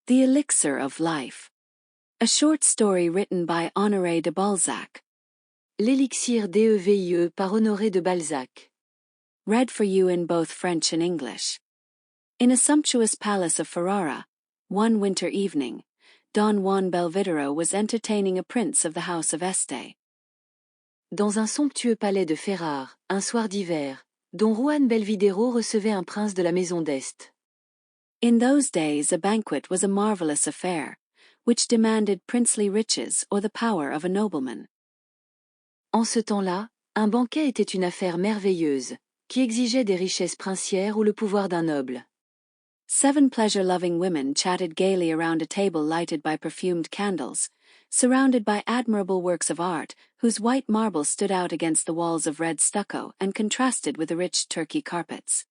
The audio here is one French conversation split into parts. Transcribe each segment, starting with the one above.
The Elixir of Life. A short story written by Honoré de Balzac. L'Elixir d'Evie par Honoré de Balzac. Read for you in both French and English. In a sumptuous palace of Ferrara, one winter evening, Don Juan Belvidero was entertaining a prince of the house of Este. Dans un somptueux palais de Ferrare, un soir d'hiver, Don Juan Belvidero recevait un prince de la maison d'Este. In those days a banquet was a marvelous affair, which demanded princely riches or the power of a nobleman. En ce temps-là, un banquet était une affaire merveilleuse, qui exigeait des richesses princières ou le pouvoir d'un noble. 7 pleasure-loving women chatted gaily around a table lighted by perfumed candles, surrounded by admirable works of art, whose white marble stood out against the walls of red stucco and contrasted with the rich Turkey carpets.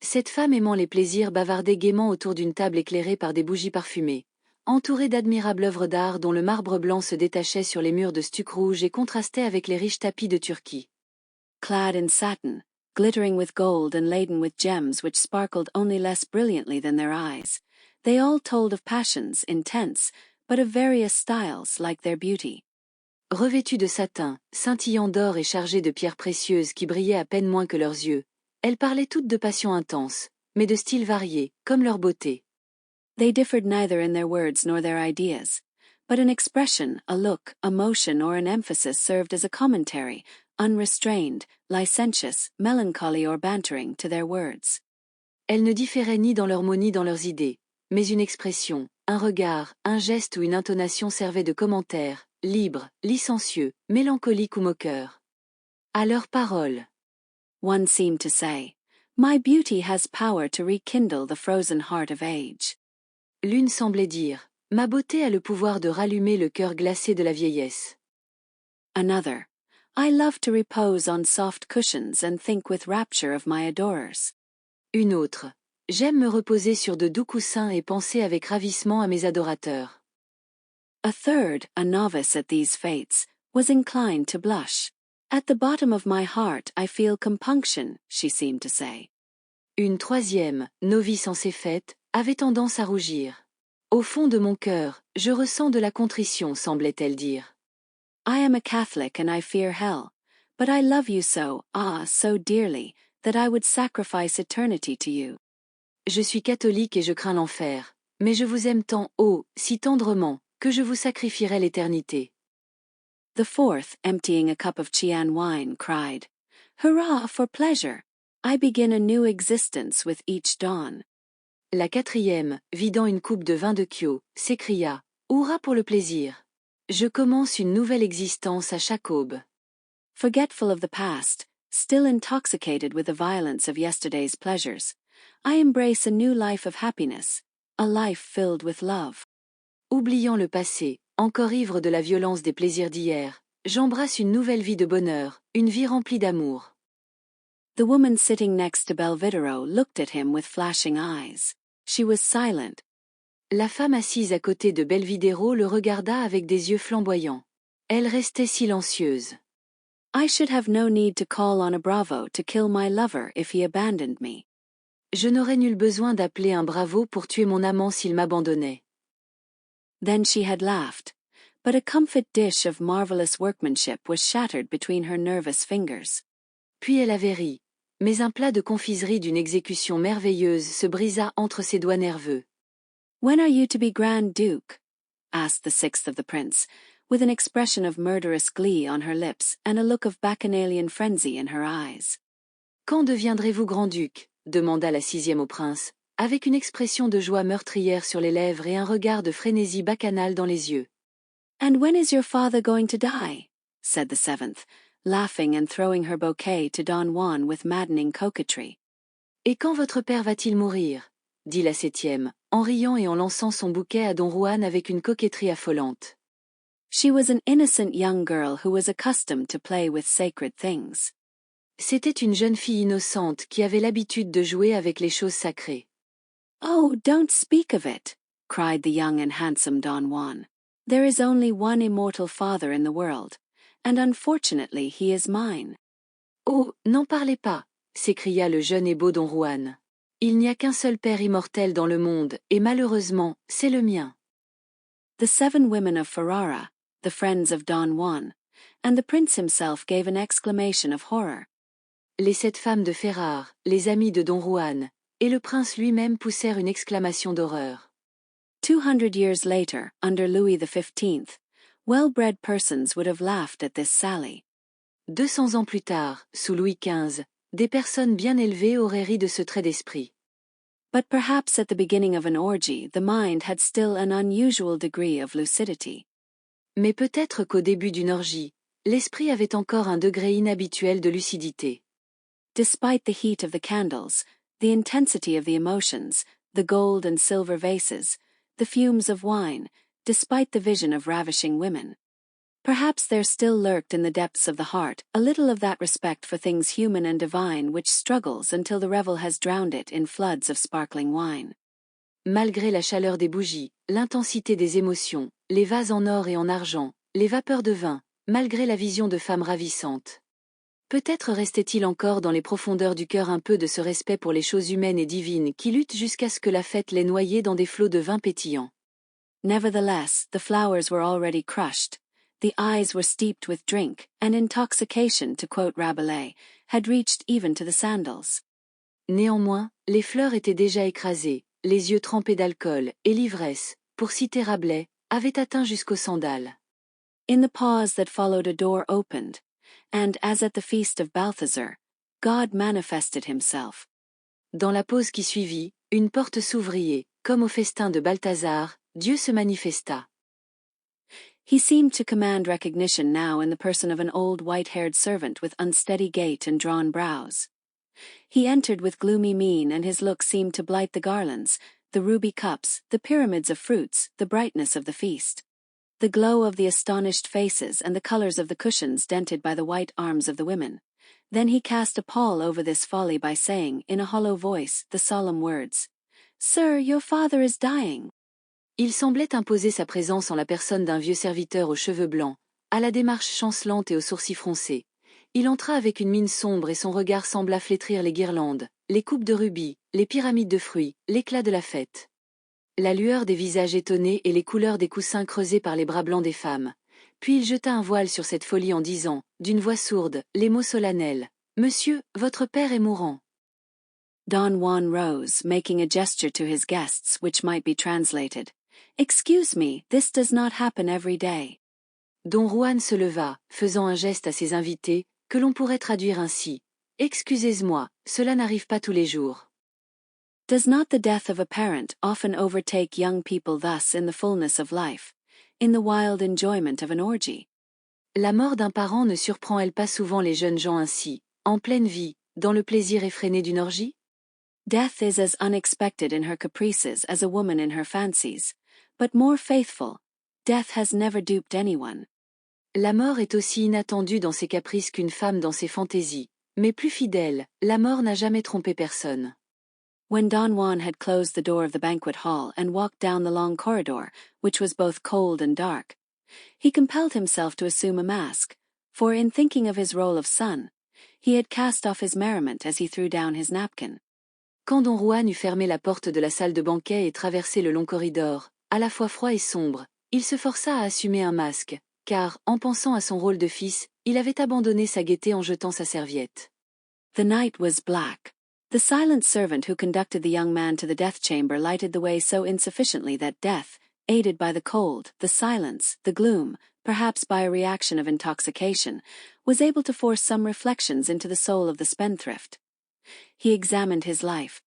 7 femmes aimant les plaisirs bavardaient gaiement autour d'une table éclairée par des bougies parfumées, entourées d'admirables œuvres d'art dont le marbre blanc se détachait sur les murs de stuc rouge et contrastait avec les riches tapis de Turquie. Clad in satin, glittering with gold and laden with gems which sparkled only less brilliantly than their eyes, they all told of passions intense, but of various styles like their beauty. Revêtues de satin, scintillant d'or et chargées de pierres précieuses qui brillaient à peine moins que leurs yeux, elles parlaient toutes de passions intenses, mais de styles variés, comme leur beauté. They differed neither in their words nor their ideas, but an expression, a look, a motion or an emphasis served as a commentary, unrestrained, licentious, melancholy or bantering to their words. Elles ne différaient ni dans leurs mots ni dans leurs idées, mais une expression, un regard, un geste ou une intonation servaient de commentaire, libre, licencieux, mélancolique ou moqueur. À leurs paroles. One seemed to say, "My beauty has power to rekindle the frozen heart of age." L'une semblait dire, ma beauté a le pouvoir de rallumer le cœur glacé de la vieillesse. Another, I love to repose on soft cushions and think with rapture of my adorers. Une autre, j'aime me reposer sur de doux coussins et penser avec ravissement à mes adorateurs. A third, a novice at these fates, was inclined to blush. At the bottom of my heart I feel compunction, she seemed to say. Une troisième, novice en ces fêtes, avait tendance à rougir. Au fond de mon cœur, je ressens de la contrition, semblait-elle dire. I am a Catholic and I fear hell, but I love you so, so dearly, that I would sacrifice eternity to you. Je suis catholique et je crains l'enfer, mais je vous aime tant, si tendrement, que je vous sacrifierai l'éternité. The fourth, emptying a cup of Chian wine, cried, "Hurrah for pleasure! I begin a new existence with each dawn." La quatrième, vidant une coupe de vin de Chios, s'écria, Hurrah pour le plaisir! Je commence une nouvelle existence à chaque aube. Forgetful of the past, still intoxicated with the violence of yesterday's pleasures, I embrace a new life of happiness, a life filled with love. Oubliant le passé, encore ivre de la violence des plaisirs d'hier, j'embrasse une nouvelle vie de bonheur, une vie remplie d'amour. The woman sitting next to Belvidero looked at him with flashing eyes. She was silent. La femme assise à côté de Belvidero le regarda avec des yeux flamboyants. Elle restait silencieuse. I should have no need to call on a bravo to kill my lover if he abandoned me. Je n'aurais nul besoin d'appeler un bravo pour tuer mon amant s'il m'abandonnait. Then she had laughed, but a comfit dish of marvelous workmanship was shattered between her nervous fingers. Puis elle avait ri, mais un plat de confiserie d'une exécution merveilleuse se brisa entre ses doigts nerveux. When are you to be Grand Duke? Asked the sixth of the prince, with an expression of murderous glee on her lips and a look of bacchanalian frenzy in her eyes. Quand deviendrez-vous grand-duc? Demanda la sixième au prince, avec une expression de joie meurtrière sur les lèvres et un regard de frénésie bacchanale dans les yeux. And when is your father going to die? Said the seventh, laughing and throwing her bouquet to Don Juan with maddening coquetry. Et quand votre père va-t-il mourir? Dit la septième, en riant et en lançant son bouquet à Don Juan avec une coquetterie affolante. She was an innocent young girl who was accustomed to play with sacred things. C'était une jeune fille innocente qui avait l'habitude de jouer avec les choses sacrées. Oh, don't speak of it, cried the young and handsome Don Juan. There is only one immortal father in the world, and unfortunately he is mine. Oh, n'en parlez pas, s'écria le jeune et beau Don Juan. Il n'y a qu'un seul père immortel dans le monde, et malheureusement, c'est le mien. The 7 women of Ferrara, the friends of Don Juan, and the prince himself gave an exclamation of horror. Les 7 femmes de Ferrare, les amies de Don Juan, et le prince lui-même poussèrent une exclamation d'horreur. 200 years later, under Louis XV, well-bred persons would have laughed at this sally. 200 ans plus tard, sous Louis XV, des personnes bien élevées auraient ri de ce trait d'esprit. But perhaps at the beginning of an orgy the mind had still an unusual degree of lucidity. Mais peut-être qu'au début d'une orgie, l'esprit avait encore un degré inhabituel de lucidité. Despite the heat of the candles, the intensity of the emotions, the gold and silver vases, the fumes of wine, despite the vision of ravishing women. Perhaps there still lurked in the depths of the heart a little of that respect for things human and divine which struggles until the revel has drowned it in floods of sparkling wine. Malgré la chaleur des bougies, l'intensité des émotions, les vases en or et en argent, les vapeurs de vin, malgré la vision de femmes ravissantes. Peut-être restait-il encore dans les profondeurs du cœur un peu de ce respect pour les choses humaines et divines qui luttent jusqu'à ce que la fête les noyait dans des flots de vin pétillant. Nevertheless, the flowers were already crushed, the eyes were steeped with drink, and intoxication, to quote Rabelais, had reached even to the sandals. Néanmoins, les fleurs étaient déjà écrasées, les yeux trempés d'alcool, et l'ivresse, pour citer Rabelais, avait atteint jusqu'aux sandales. In the pause that followed, a door opened, and as at the feast of Balthazar, God manifested himself. Dans la pause qui suivit, une porte s'ouvrit et, comme au festin de Balthazar, Dieu se manifesta. He seemed to command recognition now in the person of an old white-haired servant with unsteady gait and drawn brows. He entered with gloomy mien, and his look seemed to blight the garlands, the ruby cups, the pyramids of fruits, the brightness of the feast. The glow of the astonished faces and the colors of the cushions dented by the white arms of the women. Then he cast a pall over this folly by saying, in a hollow voice, the solemn words, "Sir, your father is dying." Il semblait imposer sa présence en la personne d'un vieux serviteur aux cheveux blancs, à la démarche chancelante et aux sourcils froncés. Il entra avec une mine sombre et son regard sembla flétrir les guirlandes, les coupes de rubis, les pyramides de fruits, l'éclat de la fête. La lueur des visages étonnés et les couleurs des coussins creusés par les bras blancs des femmes. Puis il jeta un voile sur cette folie en disant, d'une voix sourde, les mots solennels, « Monsieur, votre père est mourant. » Don Juan rose, making a gesture to his guests which might be translated, "Excuse me, this does not happen every day." Don Juan se leva, faisant un geste à ses invités, que l'on pourrait traduire ainsi, « Excusez-moi, cela n'arrive pas tous les jours. » Does not the death of a parent often overtake young people thus in the fullness of life, in the wild enjoyment of an orgy? La mort d'un parent ne surprend-elle pas souvent les jeunes gens ainsi, en pleine vie, dans le plaisir effréné d'une orgie? Death is as unexpected in her caprices as a woman in her fancies, but more faithful. Death has never duped anyone. La mort est aussi inattendue dans ses caprices qu'une femme dans ses fantaisies, mais plus fidèle, la mort n'a jamais trompé personne. When Don Juan had closed the door of the banquet hall and walked down the long corridor, which was both cold and dark, he compelled himself to assume a mask, for in thinking of his role of son, he had cast off his merriment as he threw down his napkin. Quand Don Juan eut fermé la porte de la salle de banquet et traversé le long corridor, à la fois froid et sombre, il se força à assumer un masque, car, en pensant à son rôle de fils, il avait abandonné sa gaieté en jetant sa serviette. The night was black. The silent servant who conducted the young man to the death chamber lighted the way so insufficiently that death, aided by the cold, the silence, the gloom, perhaps by a reaction of intoxication, was able to force some reflections into the soul of the spendthrift. He examined his life,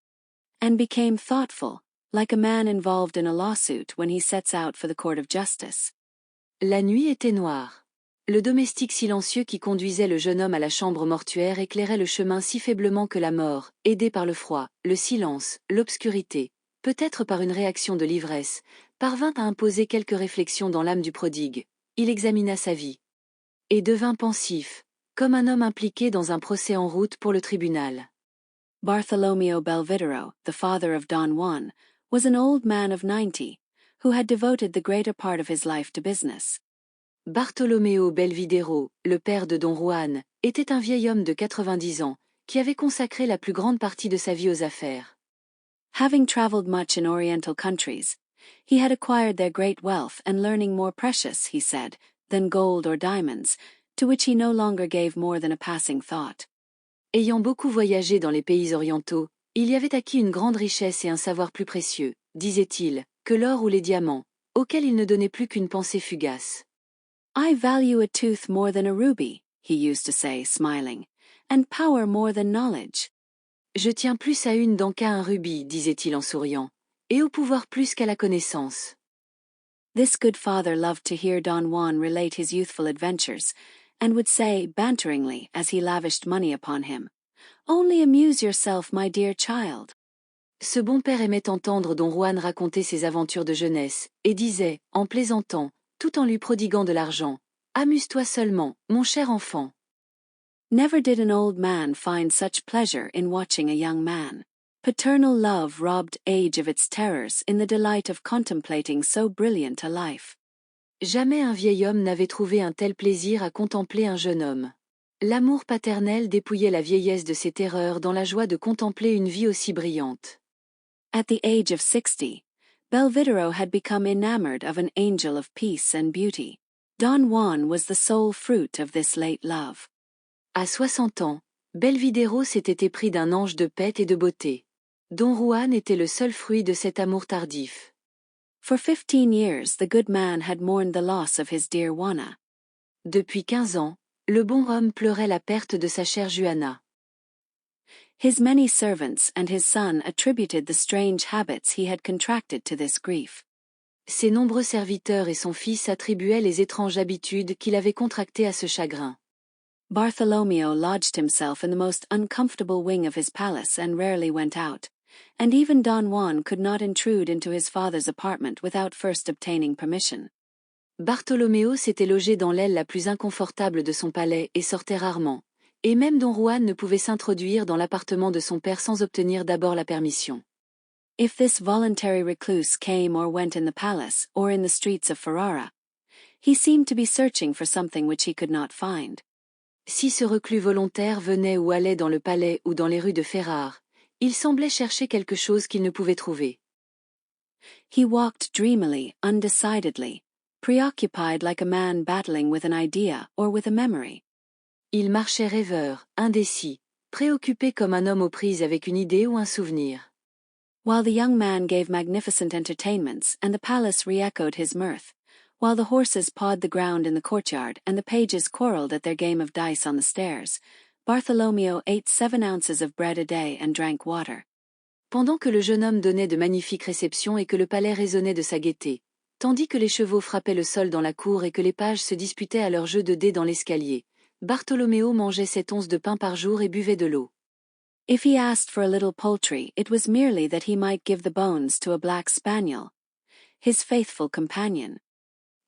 and became thoughtful, like a man involved in a lawsuit when he sets out for the court of justice. La nuit était noire. Le domestique silencieux qui conduisait le jeune homme à la chambre mortuaire éclairait le chemin si faiblement que la mort, aidée par le froid, le silence, l'obscurité, peut-être par une réaction de l'ivresse, parvint à imposer quelques réflexions dans l'âme du prodigue. Il examina sa vie. Et devint pensif, comme un homme impliqué dans un procès en route pour le tribunal. Bartholomew Belvidero, the father of Don Juan, was an old man of 90, who had devoted the greater part of his life to business. Bartolomeo Belvidero, le père de Don Juan, était un vieil homme de 90 ans, qui avait consacré la plus grande partie de sa vie aux affaires. Having traveled much in Oriental countries, he had acquired their great wealth and learning more precious, he said, than gold or diamonds, to which he no longer gave more than a passing thought. Ayant beaucoup voyagé dans les pays orientaux, il y avait acquis une grande richesse et un savoir plus précieux, disait-il, que l'or ou les diamants, auxquels il ne donnait plus qu'une pensée fugace. I value a tooth more than a ruby, he used to say, smiling, and power more than knowledge. Je tiens plus à une dent qu'à un rubis, disait-il en souriant, et au pouvoir plus qu'à la connaissance. This good father loved to hear Don Juan relate his youthful adventures, and would say, banteringly, as he lavished money upon him, "Only amuse yourself, my dear child." Ce bon père aimait entendre Don Juan raconter ses aventures de jeunesse, et disait, en plaisantant, tout en lui prodiguant de l'argent, « Amuse-toi seulement, mon cher enfant. » Never did an old man find such pleasure in watching a young man. Paternal love robbed age of its terrors in the delight of contemplating so brilliant a life. Jamais un vieil homme n'avait trouvé un tel plaisir à contempler un jeune homme. L'amour paternel dépouillait la vieillesse de ses terreurs dans la joie de contempler une vie aussi brillante. At the age of 60, Belvidero had become enamored of an angel of peace and beauty. Don Juan was the sole fruit of this late love. À 60 ans, Belvidero s'était épris d'un ange de paix et de beauté. Don Juan était le seul fruit de cet amour tardif. For 15 years the good man had mourned the loss of his dear Juana. Depuis 15 ans, le bon homme pleurait la perte de sa chère Juana. His many servants and his son attributed the strange habits he had contracted to this grief. Ses nombreux serviteurs et son fils attribuaient les étranges habitudes qu'il avait contractées à ce chagrin. Bartholomew lodged himself in the most uncomfortable wing of his palace and rarely went out, and even Don Juan could not intrude into his father's apartment without first obtaining permission. Bartholoméo s'était logé dans l'aile la plus inconfortable de son palais et sortait rarement, et même Don Juan ne pouvait s'introduire dans l'appartement de son père sans obtenir d'abord la permission. If this voluntary recluse came or went in the palace or in the streets of Ferrara, he seemed to be searching for something which he could not find. Si ce reclus volontaire venait ou allait dans le palais ou dans les rues de Ferrare, il semblait chercher quelque chose qu'il ne pouvait trouver. He walked dreamily, undecidedly, preoccupied like a man battling with an idea or with a memory. Il marchait rêveur, indécis, préoccupé comme un homme aux prises avec une idée ou un souvenir. While the young man gave magnificent entertainments and the palace re-echoed his mirth, while the horses pawed the ground in the courtyard and the pages quarrelled at their game of dice on the stairs, Bartholomew ate 7 ounces of bread a day and drank water. Pendant que le jeune homme donnait de magnifiques réceptions et que le palais résonnait de sa gaieté, tandis que les chevaux frappaient le sol dans la cour et que les pages se disputaient à leur jeu de dés dans l'escalier, Bartholoméo mangeait 7 onces de pain par jour et buvait de l'eau. If he asked for a little poultry, it was merely that he might give the bones to a black spaniel, his faithful companion.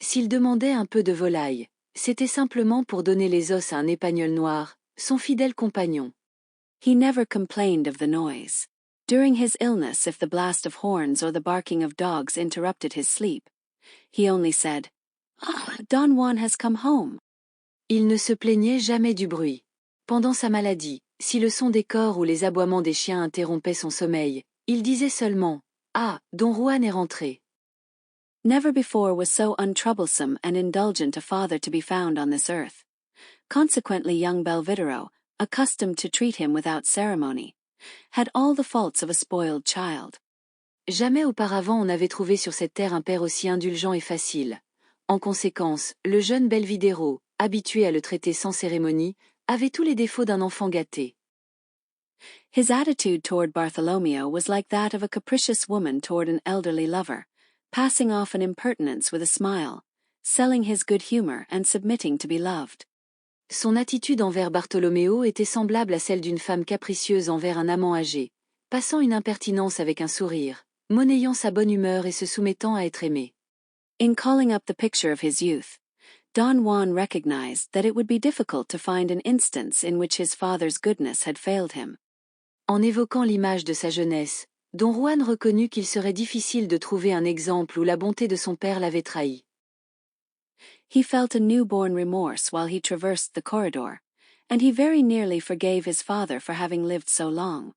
S'il demandait un peu de volaille, c'était simplement pour donner les os à un épagnol noir, son fidèle compagnon. He never complained of the noise. During his illness, if the blast of horns or the barking of dogs interrupted his sleep, he only said, "Ah, Don Juan has come home." Il ne se plaignait jamais du bruit. Pendant sa maladie, si le son des cors ou les aboiements des chiens interrompaient son sommeil, il disait seulement, « Ah, Don Juan est rentré ». Never before was so untroublesome and indulgent a father to be found on this earth. Consequently young Belvidero, accustomed to treat him without ceremony, had all the faults of a spoiled child. Jamais auparavant on n'avait trouvé sur cette terre un père aussi indulgent et facile. En conséquence, le jeune Belvidero, habitué à le traiter sans cérémonie, avait tous les défauts d'un enfant gâté. His attitude toward Bartholomew was like that of a capricious woman toward an elderly lover, passing off an impertinence with a smile, selling his good humor and submitting to be loved. Son attitude envers Bartholoméo était semblable à celle d'une femme capricieuse envers un amant âgé, passant une impertinence avec un sourire, monnayant sa bonne humeur et se soumettant à être aimé. In calling up the picture of his youth, Don Juan recognized that it would be difficult to find an instance in which his father's goodness had failed him. En évoquant l'image de sa jeunesse, Don Juan reconnut qu'il serait difficile de trouver un exemple où la bonté de son père l'avait trahi. He felt a newborn remorse while he traversed the corridor, and he very nearly forgave his father for having lived so long.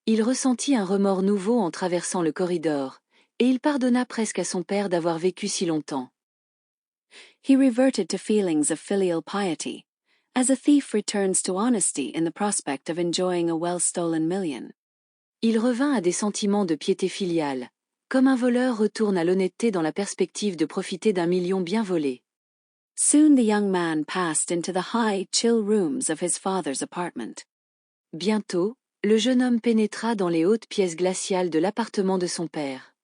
Il ressentit un remords nouveau en traversant le corridor, et il pardonna presque à son père d'avoir vécu si longtemps. He reverted to feelings of filial piety, as a thief returns to honesty in the prospect of enjoying a well-stolen million. Il revint à des sentiments de piété filiale, comme un voleur retourne à l'honnêteté dans la perspective de profiter d'un million bien volé. Soon the young man passed into the high, chill rooms of his father's apartment. Bientôt, le jeune homme pénétra dans les hautes pièces glaciales de l'appartement de son père.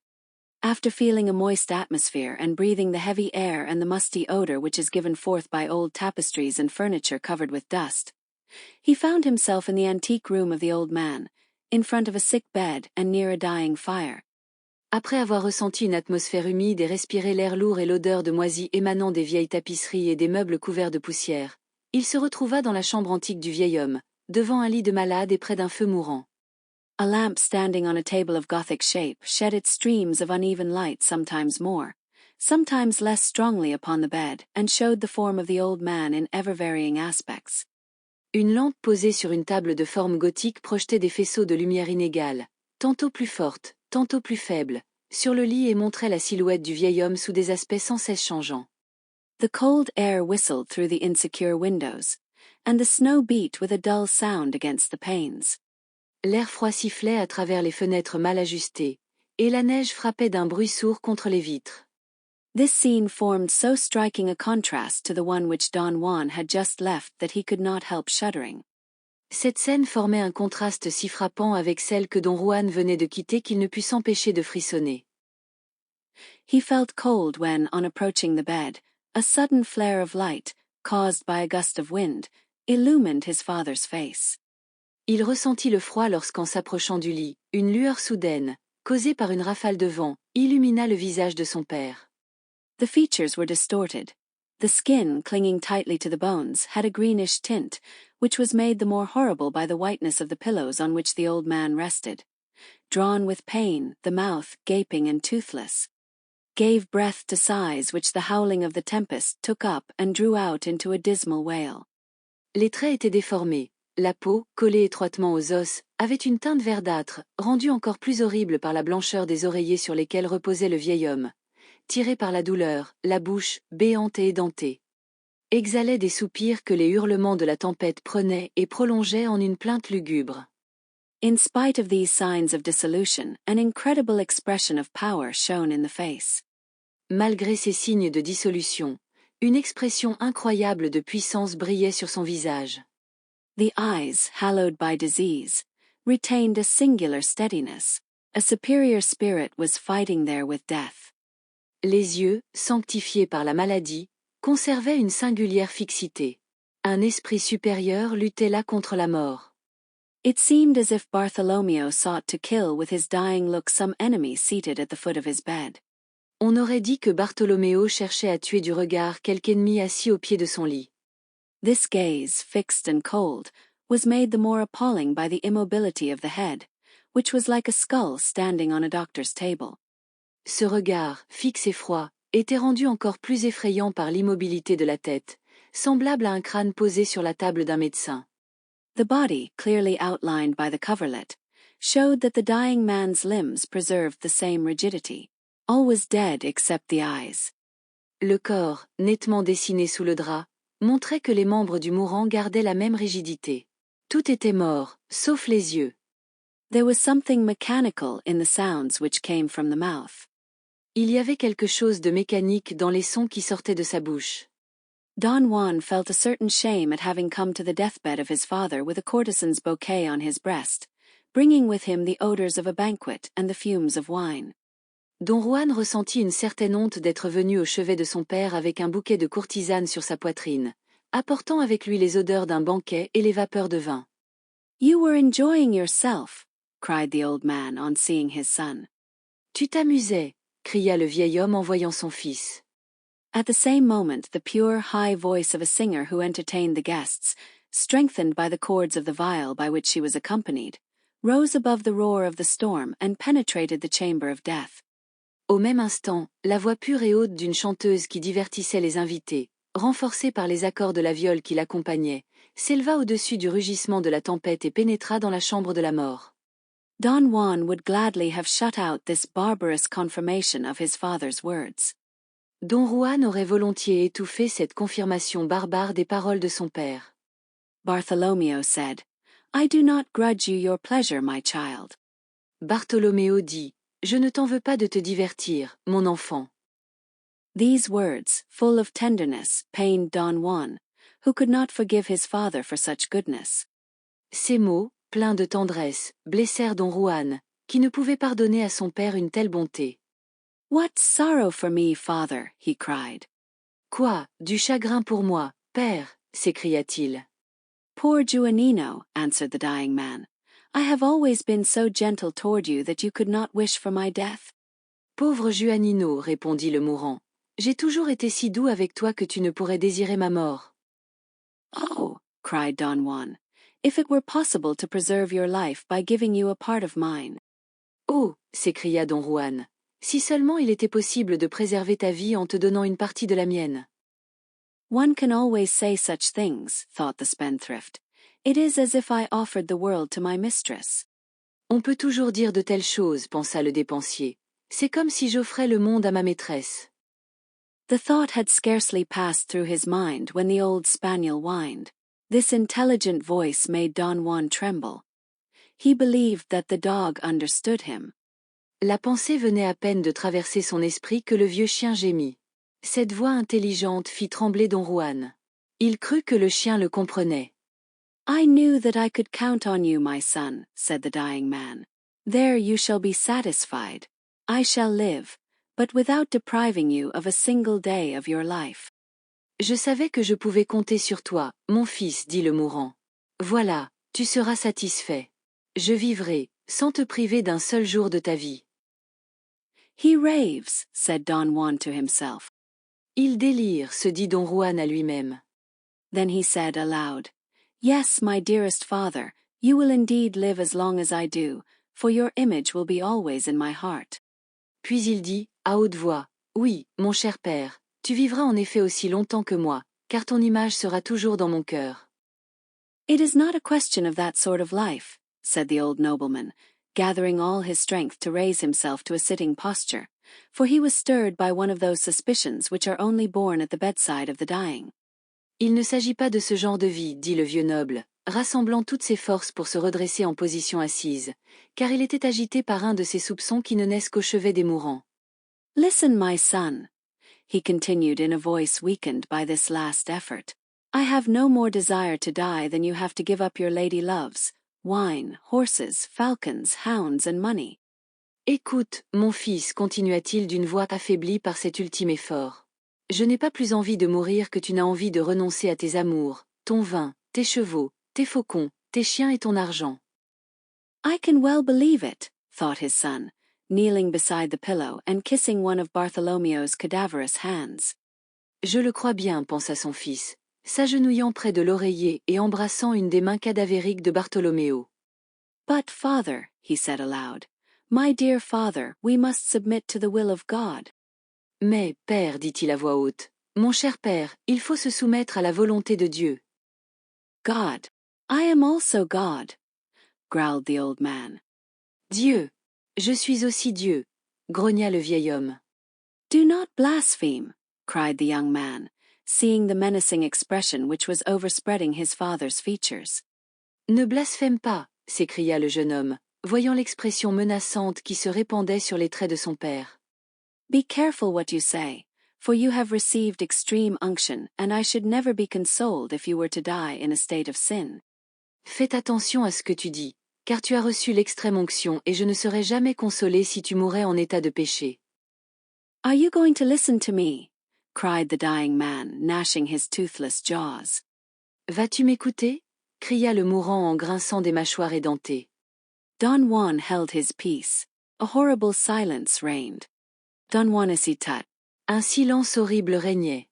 After feeling a moist atmosphere and breathing the heavy air and the musty odor which is given forth by old tapestries and furniture covered with dust, he found himself in the antique room of the old man, in front of a sick bed and near a dying fire. Après avoir ressenti une atmosphère humide et respiré l'air lourd et l'odeur de moisie émanant des vieilles tapisseries et des meubles couverts de poussière, il se retrouva dans la chambre antique du vieil homme, devant un lit de malade et près d'un feu mourant. A lamp standing on a table of Gothic shape shed its streams of uneven light sometimes more, sometimes less strongly upon the bed, and showed the form of the old man in ever-varying aspects. Une lampe posée sur une table de forme gothique projetait des faisceaux de lumière inégales, tantôt plus fortes, tantôt plus faibles, sur le lit et montrait la silhouette du vieil homme sous des aspects sans cesse changeants. The cold air whistled through the insecure windows, and the snow beat with a dull sound against the panes. L'air froid sifflait à travers les fenêtres mal ajustées, et la neige frappait d'un bruit sourd contre les vitres. This scene formed so striking a contrast to the one which Don Juan had just left that he could not help shuddering. Cette scène formait un contraste si frappant avec celle que Don Juan venait de quitter qu'il ne put s'empêcher de frissonner. He felt cold when, on approaching the bed, a sudden flare of light, caused by a gust of wind, illumined his father's face. Il ressentit le froid lorsqu'en s'approchant du lit, une lueur soudaine, causée par une rafale de vent, illumina le visage de son père. The features were distorted. The skin, clinging tightly to the bones, had a greenish tint, which was made the more horrible by the whiteness of the pillows on which the old man rested. Drawn with pain, the mouth, gaping and toothless, gave breath to sighs which the howling of the tempest took up and drew out into a dismal wail. Les traits étaient déformés. La peau, collée étroitement aux os, avait une teinte verdâtre, rendue encore plus horrible par la blancheur des oreillers sur lesquels reposait le vieil homme. Tiré par la douleur, la bouche, béante et édentée, exhalait des soupirs que les hurlements de la tempête prenaient et prolongeaient en une plainte lugubre. In spite of these signs of dissolution, an incredible expression of power shone in the face. Malgré ces signes de dissolution, une expression incroyable de puissance brillait sur son visage. The eyes, hallowed by disease, retained a singular steadiness. A superior spirit was fighting there with death. Les yeux, sanctifiés par la maladie, conservaient une singulière fixité. Un esprit supérieur luttait là contre la mort. It seemed as if Bartholomew sought to kill with his dying look some enemy seated at the foot of his bed. On aurait dit que Bartholoméo cherchait à tuer du regard quelque ennemi assis au pied de son lit. This gaze, fixed and cold, was made the more appalling by the immobility of the head, which was like a skull standing on a doctor's table. Ce regard, fixe et froid, était rendu encore plus effrayant par l'immobilité de la tête, semblable à un crâne posé sur la table d'un médecin. The body, clearly outlined by the coverlet, showed that the dying man's limbs preserved the same rigidity. All was dead except the eyes. Le corps, nettement dessiné sous le drap, montrait que les membres du mourant gardaient la même rigidité. Tout était mort, sauf les yeux. There was something mechanical in the sounds which came from the mouth. Il y avait quelque chose de mécanique dans les sons qui sortaient de sa bouche. Don Juan felt a certain shame at having come to the deathbed of his father with a courtesan's bouquet on his breast, bringing with him the odors of a banquet and the fumes of wine. Don Juan ressentit une certaine honte d'être venu au chevet de son père avec un bouquet de courtisanes sur sa poitrine, apportant avec lui les odeurs d'un banquet et les vapeurs de vin. You were enjoying yourself, cried the old man on seeing his son. Tu t'amusais, cria le vieil homme en voyant son fils. At the same moment the pure, high voice of a singer who entertained the guests, strengthened by the chords of the viol by which she was accompanied, rose above the roar of the storm and penetrated the chamber of death. Au même instant, la voix pure et haute d'une chanteuse qui divertissait les invités, renforcée par les accords de la viole qui l'accompagnaient, s'éleva au-dessus du rugissement de la tempête et pénétra dans la chambre de la mort. Don Juan would gladly have shut out this barbarous confirmation of his father's words. Don Juan aurait volontiers étouffé cette confirmation barbare des paroles de son père. Bartholomew said, I do not grudge you your pleasure, my child. Bartholoméo dit, je ne t'en veux pas de te divertir, mon enfant. These words, full of tenderness, pained Don Juan, who could not forgive his father for such goodness. Ces mots, pleins de tendresse, blessèrent Don Juan, qui ne pouvait pardonner à son père une telle bonté. What sorrow for me, father, he cried. Quoi, du chagrin pour moi, père, s'écria-t-il. Poor Juanino, answered the dying man. I have always been so gentle toward you that you could not wish for my death. Pauvre Juanino, répondit le mourant. J'ai toujours été si doux avec toi que tu ne pourrais désirer ma mort. Oh, cried Don Juan, if it were possible to preserve your life by giving you a part of mine. Oh, s'écria Don Juan, si seulement il était possible de préserver ta vie en te donnant une partie de la mienne. One can always say such things, thought the spendthrift. It is as if I offered the world to my mistress. On peut toujours dire de telles choses, pensa le dépensier. C'est comme si j'offrais le monde à ma maîtresse. The thought had scarcely passed through his mind when the old spaniel whined. This intelligent voice made Don Juan tremble. He believed that the dog understood him. La pensée venait à peine de traverser son esprit que le vieux chien gémit. Cette voix intelligente fit trembler Don Juan. Il crut que le chien le comprenait. I knew that I could count on you, my son, said the dying man. There you shall be satisfied. I shall live, but without depriving you of a single day of your life. Je savais que je pouvais compter sur toi, mon fils, dit le mourant. Voilà, tu seras satisfait. Je vivrai, sans te priver d'un seul jour de ta vie. He raves, said Don Juan to himself. Il délire, se dit Don Juan à lui-même. Then he said aloud, Yes, my dearest father, you will indeed live as long as I do, for your image will be always in my heart. Puis il dit, à haute voix, Oui, mon cher père, tu vivras en effet aussi longtemps que moi, car ton image sera toujours dans mon cœur. It is not a question of that sort of life, said the old nobleman, gathering all his strength to raise himself to a sitting posture, for he was stirred by one of those suspicions which are only born at the bedside of the dying. Il ne s'agit pas de ce genre de vie, dit le vieux noble, rassemblant toutes ses forces pour se redresser en position assise, car il était agité par un de ces soupçons qui ne naissent qu'au chevet des mourants. Listen, my son, he continued in a voice weakened by this last effort. I have no more desire to die than you have to give up your lady loves, wine, horses, falcons, hounds and money. Écoute, mon fils, continua-t-il d'une voix affaiblie par cet ultime effort. Je n'ai pas plus envie de mourir que tu n'as envie de renoncer à tes amours, ton vin, tes chevaux, tes faucons, tes chiens et ton argent. I can well believe it, thought his son, kneeling beside the pillow and kissing one of Bartholomew's cadaverous hands. Je le crois bien, pensa son fils, s'agenouillant près de l'oreiller et embrassant une des mains cadavériques de Bartholoméo. But father, he said aloud, my dear father, we must submit to the will of God. Mais, père, dit-il à voix haute, mon cher père, il faut se soumettre à la volonté de Dieu. God. I am also God, growled the old man. Dieu. Je suis aussi Dieu, grogna le vieil homme. Do not blaspheme, cried the young man, seeing the menacing expression which was overspreading his father's features. Ne blasphème pas, s'écria le jeune homme, voyant l'expression menaçante qui se répandait sur les traits de son père. Be careful what you say, for you have received extreme unction, and I should never be consoled if you were to die in a state of sin. Faites attention à ce que tu dis, car tu as reçu l'extrême onction et je ne serai jamais consolé si tu mourais en état de péché. Are you going to listen to me? Cried the dying man, gnashing his toothless jaws. Vas-tu m'écouter? Cria le mourant en grinçant des mâchoires édentées. Don Juan held his peace. A horrible silence reigned. Don Juan hesitat. Un silence horrible régnait.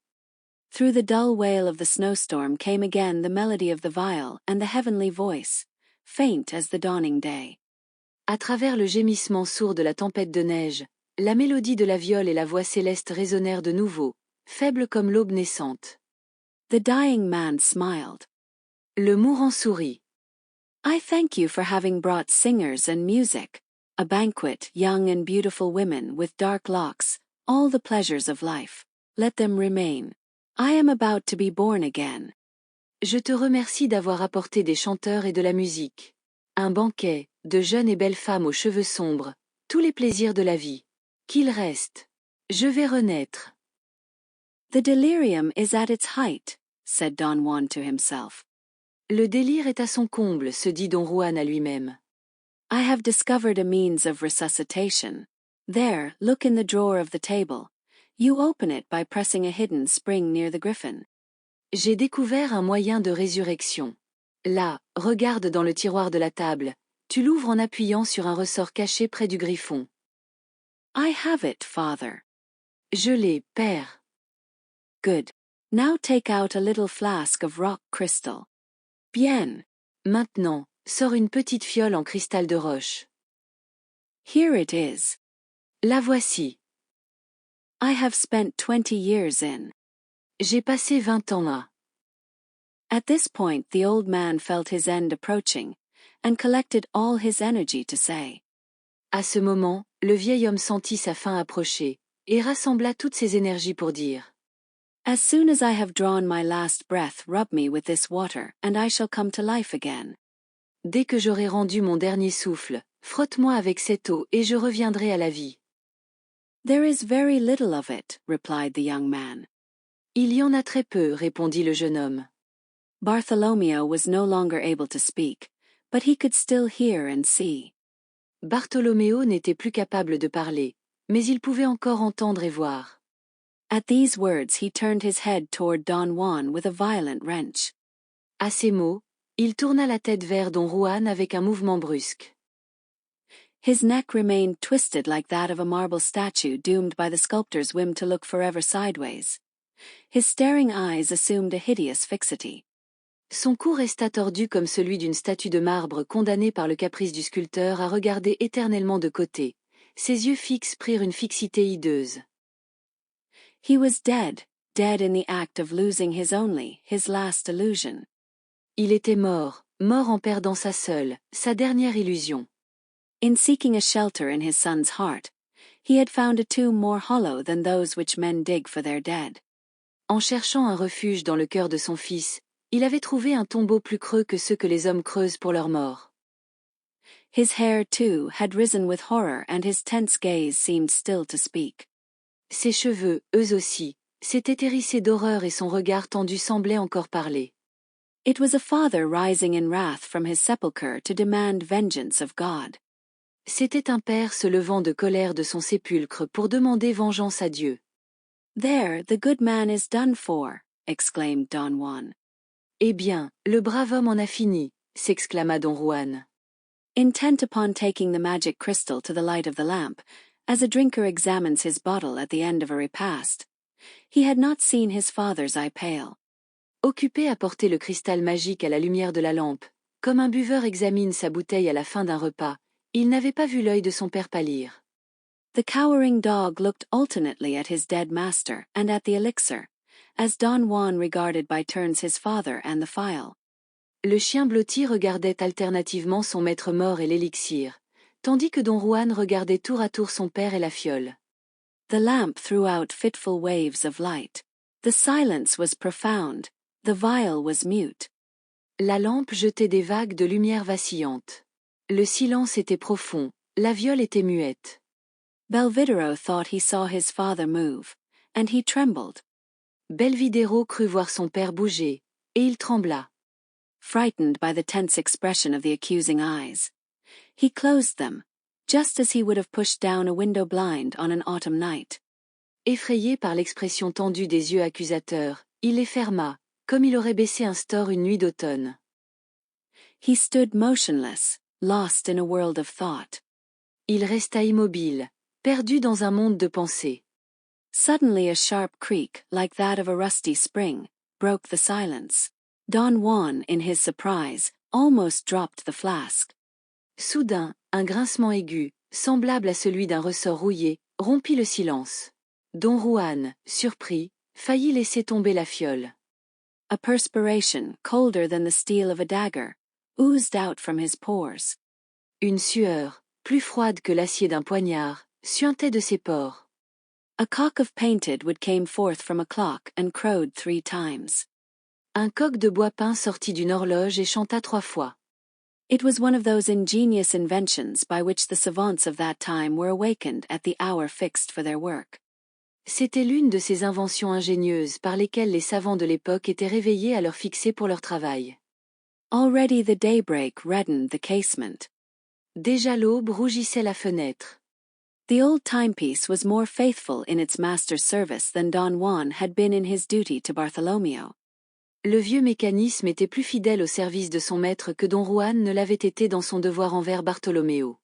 Through the dull wail of the snowstorm came again the melody of the viol and the heavenly voice, faint as the dawning day. À travers le gémissement sourd de la tempête de neige, la mélodie de la viole et la voix céleste résonnèrent de nouveau, faibles comme l'aube naissante. The dying man smiled. Le mourant sourit. I thank you for having brought singers and music, a banquet, young and beautiful women with dark locks, all the pleasures of life. Let them remain. I am about to be born again. Je te remercie d'avoir apporté des chanteurs et de la musique. Un banquet, de jeunes et belles femmes aux cheveux sombres, tous les plaisirs de la vie. Qu'il reste. Je vais renaître. The delirium is at its height, said Don Juan to himself. Le délire est à son comble, se dit Don Juan à lui-même. I have discovered a means of resuscitation. There, look in the drawer of the table. You open it by pressing a hidden spring near the griffin. J'ai découvert un moyen de résurrection. Là, regarde dans le tiroir de la table, tu l'ouvres en appuyant sur un ressort caché près du griffon. I have it, father. Je l'ai, père. Good. Now take out a little flask of rock crystal. Bien. Maintenant, sors une petite fiole en cristal de roche. Here it is. La voici. I have spent 20 years in. J'ai passé 20 ans là. At this point the old man felt his end approaching, and collected all his energy to say. À ce moment, le vieil homme sentit sa fin approcher, et rassembla toutes ses énergies pour dire. As soon as I have drawn my last breath, rub me with this water, and I shall come to life again. Dès que j'aurai rendu mon dernier souffle, frotte-moi avec cette eau et je reviendrai à la vie. There is very little of it, replied the young man. Il y en a très peu, répondit le jeune homme. Bartholomew was no longer able to speak, but he could still hear and see. Bartholoméo n'était plus capable de parler, mais il pouvait encore entendre et voir. At these words he turned his head toward Don Juan with a violent wrench. À ces mots, il tourna la tête vers Don Juan avec un mouvement brusque. His neck remained twisted like that of a marble statue doomed by the sculptor's whim to look forever sideways. His staring eyes assumed a hideous fixity. Son cou resta tordu comme celui d'une statue de marbre condamnée par le caprice du sculpteur à regarder éternellement de côté. Ses yeux fixes prirent une fixité hideuse. He was dead, dead in the act of losing his last illusion. Il était mort, mort en perdant sa dernière illusion. In seeking a shelter in his son's heart, he had found a tomb more hollow than those which men dig for their dead. En cherchant un refuge dans le cœur de son fils, il avait trouvé un tombeau plus creux que ceux que les hommes creusent pour leurs morts. His hair, too, had risen with horror and his tense gaze seemed still to speak. Ses cheveux, eux aussi, s'étaient hérissés d'horreur et son regard tendu semblait encore parler. It was a father rising in wrath from his sepulchre to demand vengeance of God. C'était un père se levant de colère de son sépulcre pour demander vengeance à Dieu. There, the good man is done for, exclaimed Don Juan. Eh bien, le brave homme en a fini, s'exclama Don Juan. Intent upon taking the magic crystal to the light of the lamp, as a drinker examines his bottle at the end of a repast, he had not seen his father's eye pale. Occupé à porter le cristal magique à la lumière de la lampe, comme un buveur examine sa bouteille à la fin d'un repas, il n'avait pas vu l'œil de son père pâlir. The cowering dog looked alternately at his dead master and at the elixir, as Don Juan regarded by turns his father and the phial. Le chien blotti regardait alternativement son maître mort et l'élixir, tandis que Don Juan regardait tour à tour son père et la fiole. The lamp threw out fitful waves of light. The silence was profound. The vial was mute. La lampe jetait des vagues de lumière vacillante. Le silence était profond, la viole était muette. Belvidero thought he saw his father move, and he trembled. Belvidéro crut voir son père bouger, et il trembla. Frightened by the tense expression of the accusing eyes, he closed them, just as he would have pushed down a window blind on an autumn night. Effrayé par l'expression tendue des yeux accusateurs, il les ferma, comme il aurait baissé un store une nuit d'automne. He stood motionless, lost in a world of thought. Il resta immobile, perdu dans un monde de pensée. Suddenly a sharp creak, like that of a rusty spring, broke the silence. Don Juan, in his surprise, almost dropped the flask. Soudain, un grincement aigu, semblable à celui d'un ressort rouillé, rompit le silence. Don Juan, surpris, faillit laisser tomber la fiole. A perspiration, colder than the steel of a dagger, oozed out from his pores. Une sueur, plus froide que l'acier d'un poignard, suintait de ses pores. A cock of painted wood came forth from a clock and crowed 3 times. Un coq de bois peint sortit d'une horloge et chanta 3 fois. It was one of those ingenious inventions by which the savants of that time were awakened at the hour fixed for their work. C'était l'une de ces inventions ingénieuses par lesquelles les savants de l'époque étaient réveillés à l'heure fixée pour leur travail. Already the daybreak reddened the casement. Déjà l'aube rougissait la fenêtre. The old timepiece was more faithful in its master's service than Don Juan had been in his duty to Bartholomew. Le vieux mécanisme était plus fidèle au service de son maître que Don Juan ne l'avait été dans son devoir envers Bartholoméo.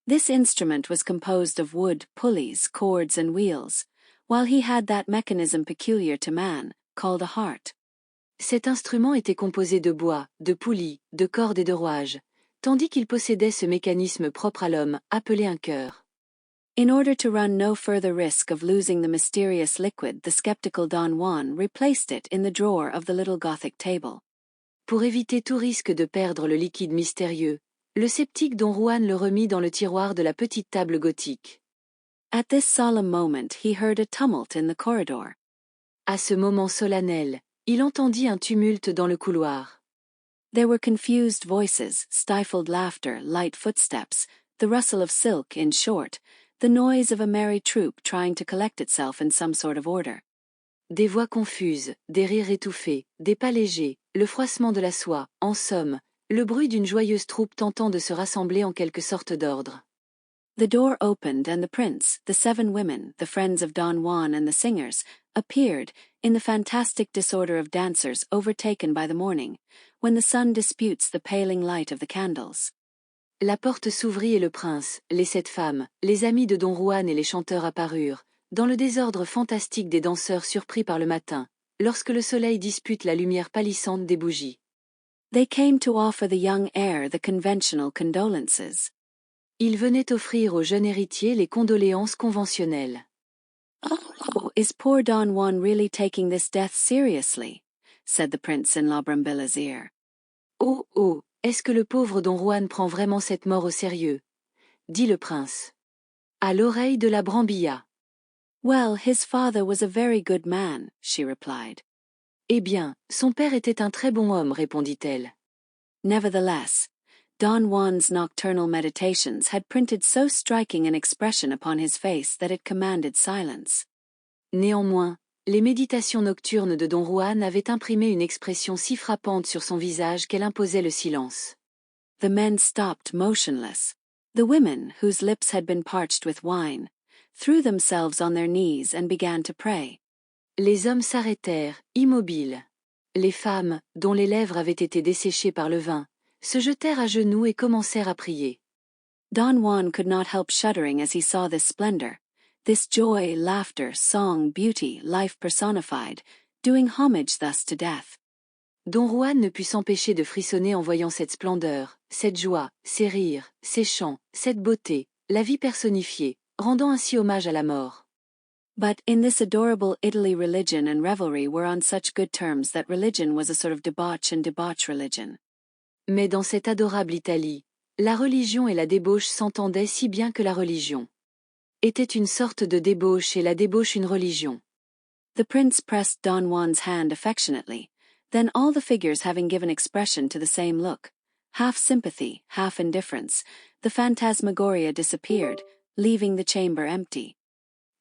This instrument was composed of wood, pulleys, cords and wheels, while he had that mechanism peculiar to man, called a heart. Cet instrument était composé de bois, de poulies, de cordes et de rouages, tandis qu'il possédait ce mécanisme propre à l'homme, appelé un cœur. In order to run no further risk of losing the mysterious liquid, the skeptical Don Juan replaced it in the drawer of the little Gothic table. Pour éviter tout risque de perdre le liquide mystérieux, le sceptique Don Juan le remit dans le tiroir de la petite table gothique. At this solemn moment he heard a tumult in the corridor. À ce moment solennel, il entendit un tumulte dans le couloir. There were confused voices, stifled laughter, light footsteps, the rustle of silk, in short, the noise of a merry troop trying to collect itself in some sort of order. Des voix confuses, des rires étouffés, des pas légers, le froissement de la soie, en somme, le bruit d'une joyeuse troupe tentant de se rassembler en quelque sorte d'ordre. The door opened and the prince, the 7 women, the friends of Don Juan and the singers, appeared, in the fantastic disorder of dancers overtaken by the morning, when the sun disputes the paling light of the candles. La porte s'ouvrit et le prince, les 7 femmes, les amis de Don Juan et les chanteurs apparurent, dans le désordre fantastique des danseurs surpris par le matin, lorsque le soleil dispute la lumière pâlissante des bougies. They came to offer the young heir the conventional condolences. Ils venaient offrir au jeune héritier les condoléances conventionnelles. Oh, is poor Don Juan really taking this death seriously? Said the prince in La Brambilla's ear. Oh, oh, est-ce que le pauvre Don Juan prend vraiment cette mort au sérieux? Dit le prince. À l'oreille de la Brambilla. Well, his father was a very good man, she replied. Eh bien, son père était un très bon homme, répondit-elle. Nevertheless, Don Juan's nocturnal meditations had printed so striking an expression upon his face that it commanded silence. Néanmoins, les méditations nocturnes de Don Juan avaient imprimé une expression si frappante sur son visage qu'elle imposait le silence. The men stopped motionless. The women, whose lips had been parched with wine, threw themselves on their knees and began to pray. Les hommes s'arrêtèrent, immobiles. Les femmes, dont les lèvres avaient été desséchées par le vin, se jetèrent à genoux et commencèrent à prier. Don Juan could not help shuddering as he saw this splendor, this joy, laughter, song, beauty, life personified, doing homage thus to death. Don Juan ne put s'empêcher de frissonner en voyant cette splendeur, cette joie, ces rires, ces chants, cette beauté, la vie personnifiée, rendant ainsi hommage à la mort. But in this adorable Italy religion and revelry were on such good terms that religion was a sort of debauch and debauch religion. Mais dans cette adorable Italie, la religion et la débauche s'entendaient si bien que la religion était une sorte de débauche et la débauche une religion. The prince pressed Don Juan's hand affectionately, then all the figures having given expression to the same look, half sympathy, half indifference, the phantasmagoria disappeared, leaving the chamber empty.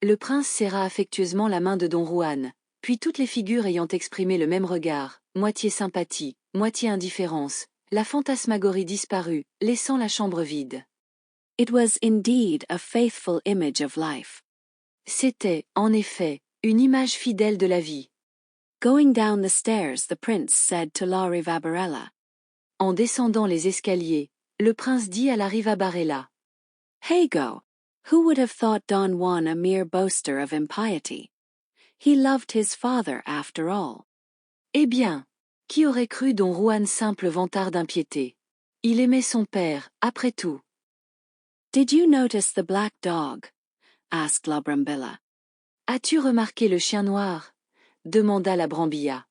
Le prince serra affectueusement la main de Don Juan, puis toutes les figures ayant exprimé le même regard, moitié sympathie, moitié indifférence, la fantasmagorie disparut, laissant la chambre vide. It was indeed a faithful image of life. C'était, en effet, une image fidèle de la vie. Going down the stairs, the prince said to la Rivabarella. En descendant les escaliers, le prince dit à la Rivabarella. Hego, who would have thought Don Juan a mere boaster of impiety? He loved his father after all. Eh bien, qui aurait cru Don Juan simple vantard d'impiété? Il aimait son père, après tout. Did you notice the black dog? Asked la Brambilla. As-tu remarqué le chien noir? Demanda la Brambilla.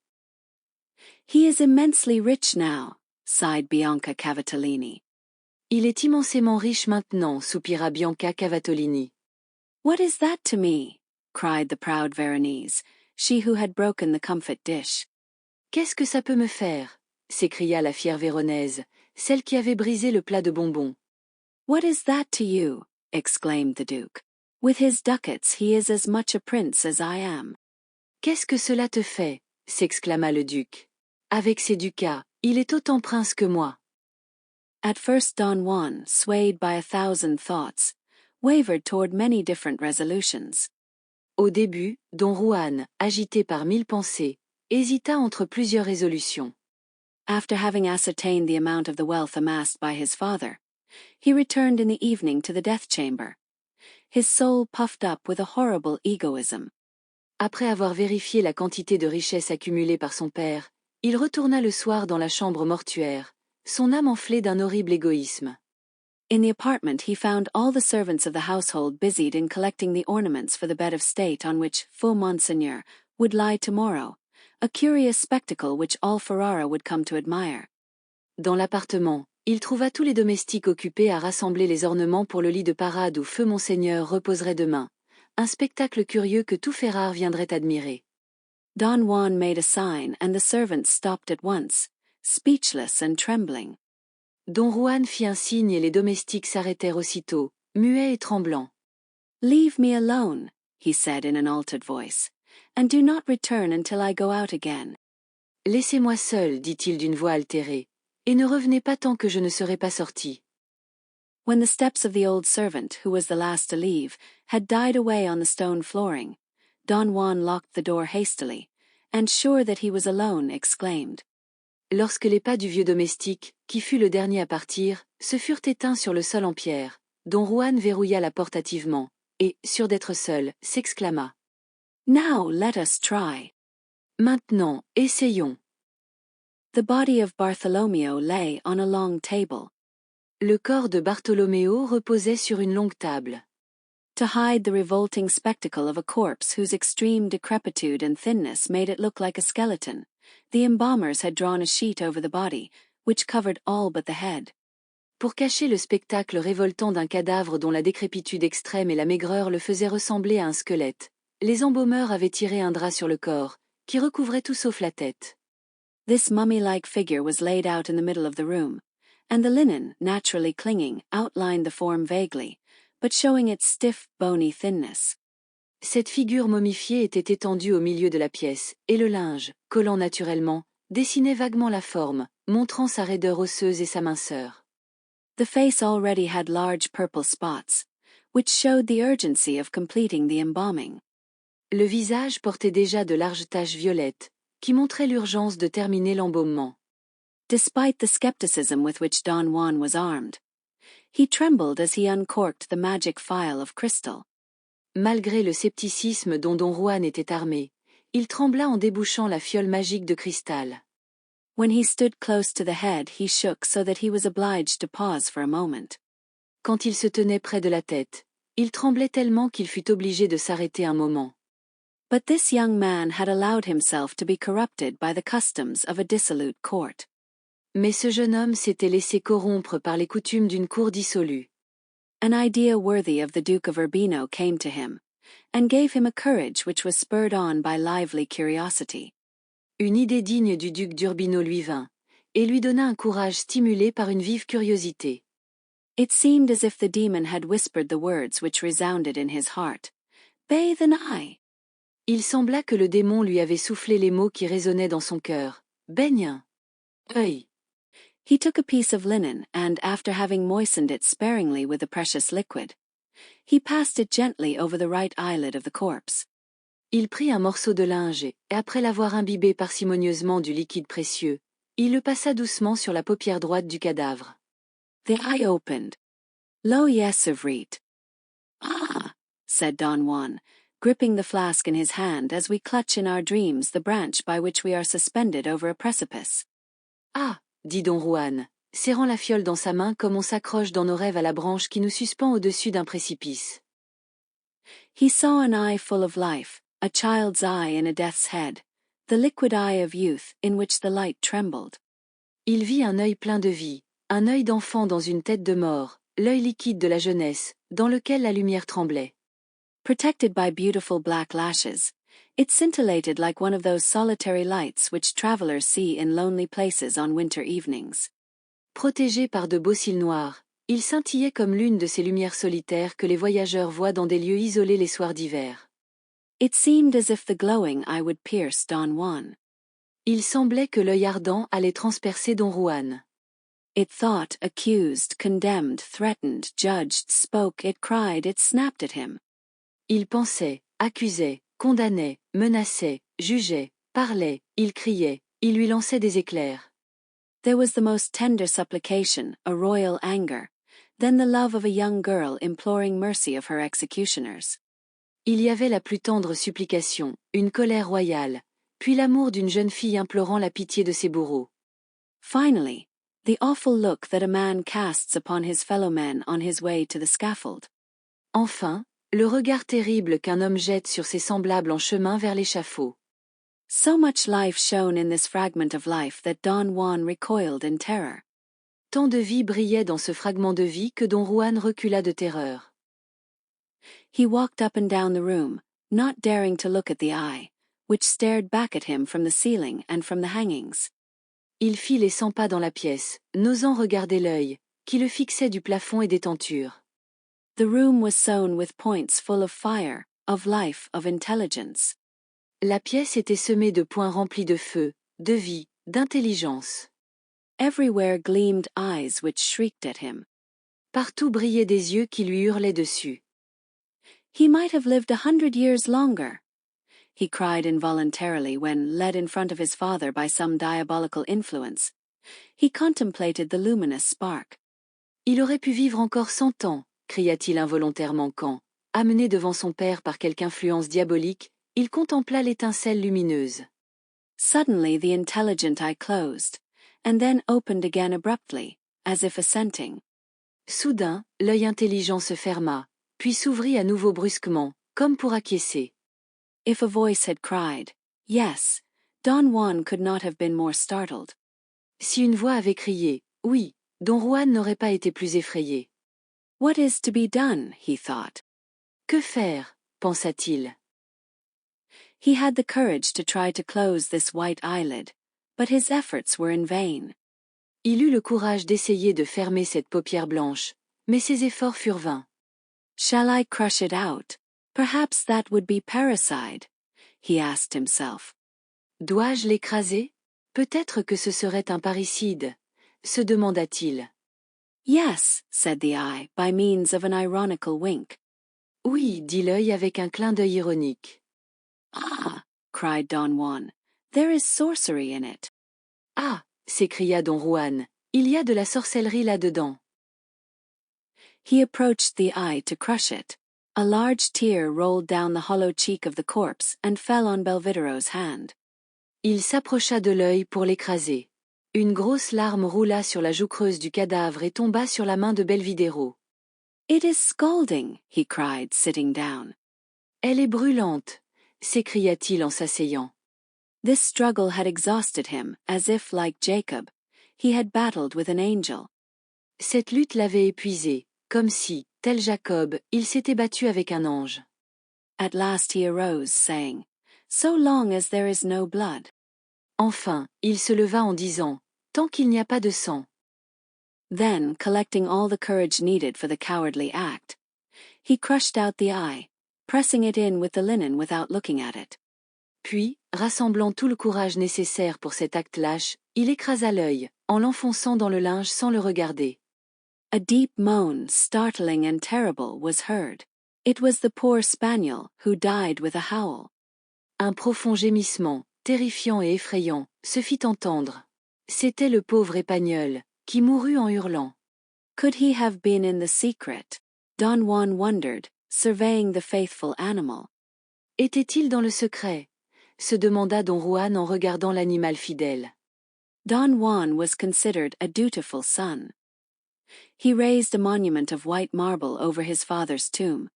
He is immensely rich now, sighed Bianca Cavatelini. Il est immensément riche maintenant, soupira Bianca Cavatelini. What is that to me? Cried the proud Veronese, she who had broken the comfit dish. Qu'est-ce que ça peut me faire? S'écria la fière Véronaise, celle qui avait brisé le plat de bonbons. What is that to you? Exclaimed the Duke. With his ducats he is as much a prince as I am. Qu'est-ce que cela te fait? S'exclama le duc. Avec ses ducats, il est autant prince que moi. At first Don Juan, swayed by 1,000 thoughts, wavered toward many different resolutions. Au début, Don Juan, agité par 1000 pensées, hésita entre plusieurs résolutions. After having ascertained the amount of the wealth amassed by his father, he returned in the evening to the death chamber, his soul puffed up with a horrible egoism. Après avoir vérifié la quantité de richesses accumulées par son père, il retourna le soir dans la chambre mortuaire, son âme enflée d'un horrible égoïsme. In the apartment he found all the servants of the household busied in collecting the ornaments for the bed of state on which faux Monseigneur would lie tomorrow, a curious spectacle which all Ferrara would come to admire. Dans l'appartement, il trouva tous les domestiques occupés à rassembler les ornements pour le lit de parade où feu Monseigneur reposerait demain, un spectacle curieux que tout Ferrare viendrait admirer. Don Juan made a sign and the servants stopped at once, speechless and trembling. Don Juan fit un signe et les domestiques s'arrêtèrent aussitôt, muets et tremblants. Leave me alone, he said in an altered voice, and do not return until I go out again. Laissez-moi seul, dit-il d'une voix altérée, et ne revenez pas tant que je ne serai pas sorti. When the steps of the old servant, who was the last to leave, had died away on the stone flooring, Don Juan locked the door hastily, and sure that he was alone, exclaimed. Lorsque les pas du vieux domestique, qui fut le dernier à partir, se furent éteints sur le sol en pierre, Don Juan verrouilla la porte hâtivement, et, sûr d'être seul, s'exclama. Now let us try. Maintenant, essayons. The body of Bartholomew lay on a long table. Le corps de Bartholoméo reposait sur une longue table. To hide the revolting spectacle of a corpse whose extreme decrepitude and thinness made it look like a skeleton, the embalmers had drawn a sheet over the body, which covered all but the head. Pour cacher le spectacle révoltant d'un cadavre dont la décrépitude extrême et la maigreur le faisaient ressembler à un squelette, les embaumeurs avaient tiré un drap sur le corps, qui recouvrait tout sauf la tête. This mummy-like figure was laid out in the middle of the room, and the linen, naturally clinging, outlined the form vaguely, but showing its stiff, bony thinness. Cette figure momifiée était étendue au milieu de la pièce, et le linge, collant naturellement, dessinait vaguement la forme, montrant sa raideur osseuse et sa minceur. The face already had large purple spots, which showed the urgency of completing the embalming. Le visage portait déjà de larges taches violettes, qui montraient l'urgence de terminer l'embaumement. Despite the skepticism with which Don Juan was armed, he trembled as he uncorked the magic phial of crystal. Malgré le scepticisme dont Don Juan était armé, il trembla en débouchant la fiole magique de cristal. When he stood close to the head, he shook so that he was obliged to pause for a moment. Quand il se tenait près de la tête, il tremblait tellement qu'il fut obligé de s'arrêter un moment. But this young man had allowed himself to be corrupted by the customs of a dissolute court. Mais ce jeune homme s'était laissé corrompre par les coutumes d'une cour dissolue. An idea worthy of the Duke of Urbino came to him, and gave him a courage which was spurred on by lively curiosity. Une idée digne du duc d'Urbino lui vint, et lui donna un courage stimulé par une vive curiosité. It seemed as if the demon had whispered the words which resounded in his heart. Bathe an eye. Il sembla que le démon lui avait soufflé les mots qui résonnaient dans son cœur. Baigne un œil. He took a piece of linen and, after having moistened it sparingly with the precious liquid, he passed it gently over the right eyelid of the corpse. Il prit un morceau de linge et, après l'avoir imbibé parcimonieusement du liquide précieux, il le passa doucement sur la paupière droite du cadavre. The eye opened. Lo yes, Ivrit. Ah, said Don Juan, gripping the flask in his hand as we clutch in our dreams the branch by which we are suspended over a precipice. Ah, dit Don Juan, serrant la fiole dans sa main comme on s'accroche dans nos rêves à la branche qui nous suspend au-dessus d'un précipice. He saw an eye full of life, a child's eye in a death's head, the liquid eye of youth in which the light trembled. Il vit un œil plein de vie, un œil d'enfant dans une tête de mort, l'œil liquide de la jeunesse, dans lequel la lumière tremblait. Protected by beautiful black lashes, it scintillated like one of those solitary lights which travelers see in lonely places on winter evenings. Protégé par de beaux cils noirs, il scintillait comme l'une de ces lumières solitaires que les voyageurs voient dans des lieux isolés les soirs d'hiver. It seemed as if the glowing eye would pierce Don Juan. Il semblait que l'œil ardent allait transpercer Don Juan. It thought, accused, condemned, threatened, judged, spoke, it cried, it snapped at him. Il pensait, accusait, condamnait, menaçait, jugeait, parlait, il criait, il lui lançait des éclairs. There was the most tender supplication, a royal anger, then the love of a young girl imploring mercy of her executioners. Il y avait la plus tendre supplication, une colère royale, puis l'amour d'une jeune fille implorant la pitié de ses bourreaux. Finally, the awful look that a man casts upon his fellow men on his way to the scaffold. Enfin, le regard terrible qu'un homme jette sur ses semblables en chemin vers l'échafaud. So much life shone in this fragment of life that Don Juan recoiled in terror. Tant de vie brillait dans ce fragment de vie que Don Juan recula de terreur. He walked up and down the room, not daring to look at the eye, which stared back at him from the ceiling and from the hangings. Il fit les 100 pas dans la pièce, n'osant regarder l'œil, qui le fixait du plafond et des tentures. The room was sown with points full of fire, of life, of intelligence. La pièce était semée de points remplis de feu, de vie, d'intelligence. Everywhere gleamed eyes which shrieked at him. Partout brillaient des yeux qui lui hurlaient dessus. He might have lived 100 years longer, he cried involuntarily when, led in front of his father by some diabolical influence, he contemplated the luminous spark. Il aurait pu vivre encore 100 ans, cria-t-il involontairement quand, amené devant son père par quelque influence diabolique, il contempla l'étincelle lumineuse. Suddenly the intelligent eye closed, and then opened again abruptly, as if assenting. Soudain, l'œil intelligent se ferma, puis s'ouvrit à nouveau brusquement, comme pour acquiescer. If a voice had cried, "Yes," Don Juan could not have been more startled. Si une voix avait crié, oui, Don Juan n'aurait pas été plus effrayé. What is to be done, he thought. Que faire, pensa-t-il. He had the courage to try to close this white eyelid, but his efforts were in vain. Il eut le courage d'essayer de fermer cette paupière blanche, mais ses efforts furent vains. Shall I crush it out? Perhaps that would be parricide, he asked himself. Dois-je l'écraser? Peut-être que ce serait un parricide, se demanda-t-il. Yes, said the eye, by means of an ironical wink. Oui, dit l'œil avec un clin d'œil ironique. Ah, cried Don Juan, there is sorcery in it. Ah, s'écria Don Juan, il y a de la sorcellerie là-dedans. He approached the eye to crush it. A large tear rolled down the hollow cheek of the corpse and fell on Belvidero's hand. Il s'approcha de l'œil pour l'écraser. Une grosse larme roula sur la joue creuse du cadavre et tomba sur la main de Belvidero. It is scalding, he cried, sitting down. Elle est brûlante, s'écria-t-il en s'asseyant. This struggle had exhausted him, as if, like Jacob, he had battled with an angel. Cette lutte l'avait épuisé, comme si, tel Jacob, il s'était battu avec un ange. At last he arose, saying, "So long as there is no blood." Enfin, il se leva en disant, tant qu'il n'y a pas de sang. Then, collecting all the courage needed for the cowardly act, he crushed out the eye, pressing it in with the linen without looking at it. Puis, rassemblant tout le courage nécessaire pour cet acte lâche, il écrasa l'œil, en l'enfonçant dans le linge sans le regarder. A deep moan, startling and terrible, was heard. It was the poor spaniel, who died with a howl. Un profond gémissement, terrifiant et effrayant, se fit entendre. C'était le pauvre épagnol, qui mourut en hurlant. Could he have been in the secret? Don Juan wondered, surveying the faithful animal. Était-il dans le secret? Se demanda Don Juan en regardant l'animal fidèle. Don Juan was considered a dutiful son. He raised a monument of white marble over his father's tomb,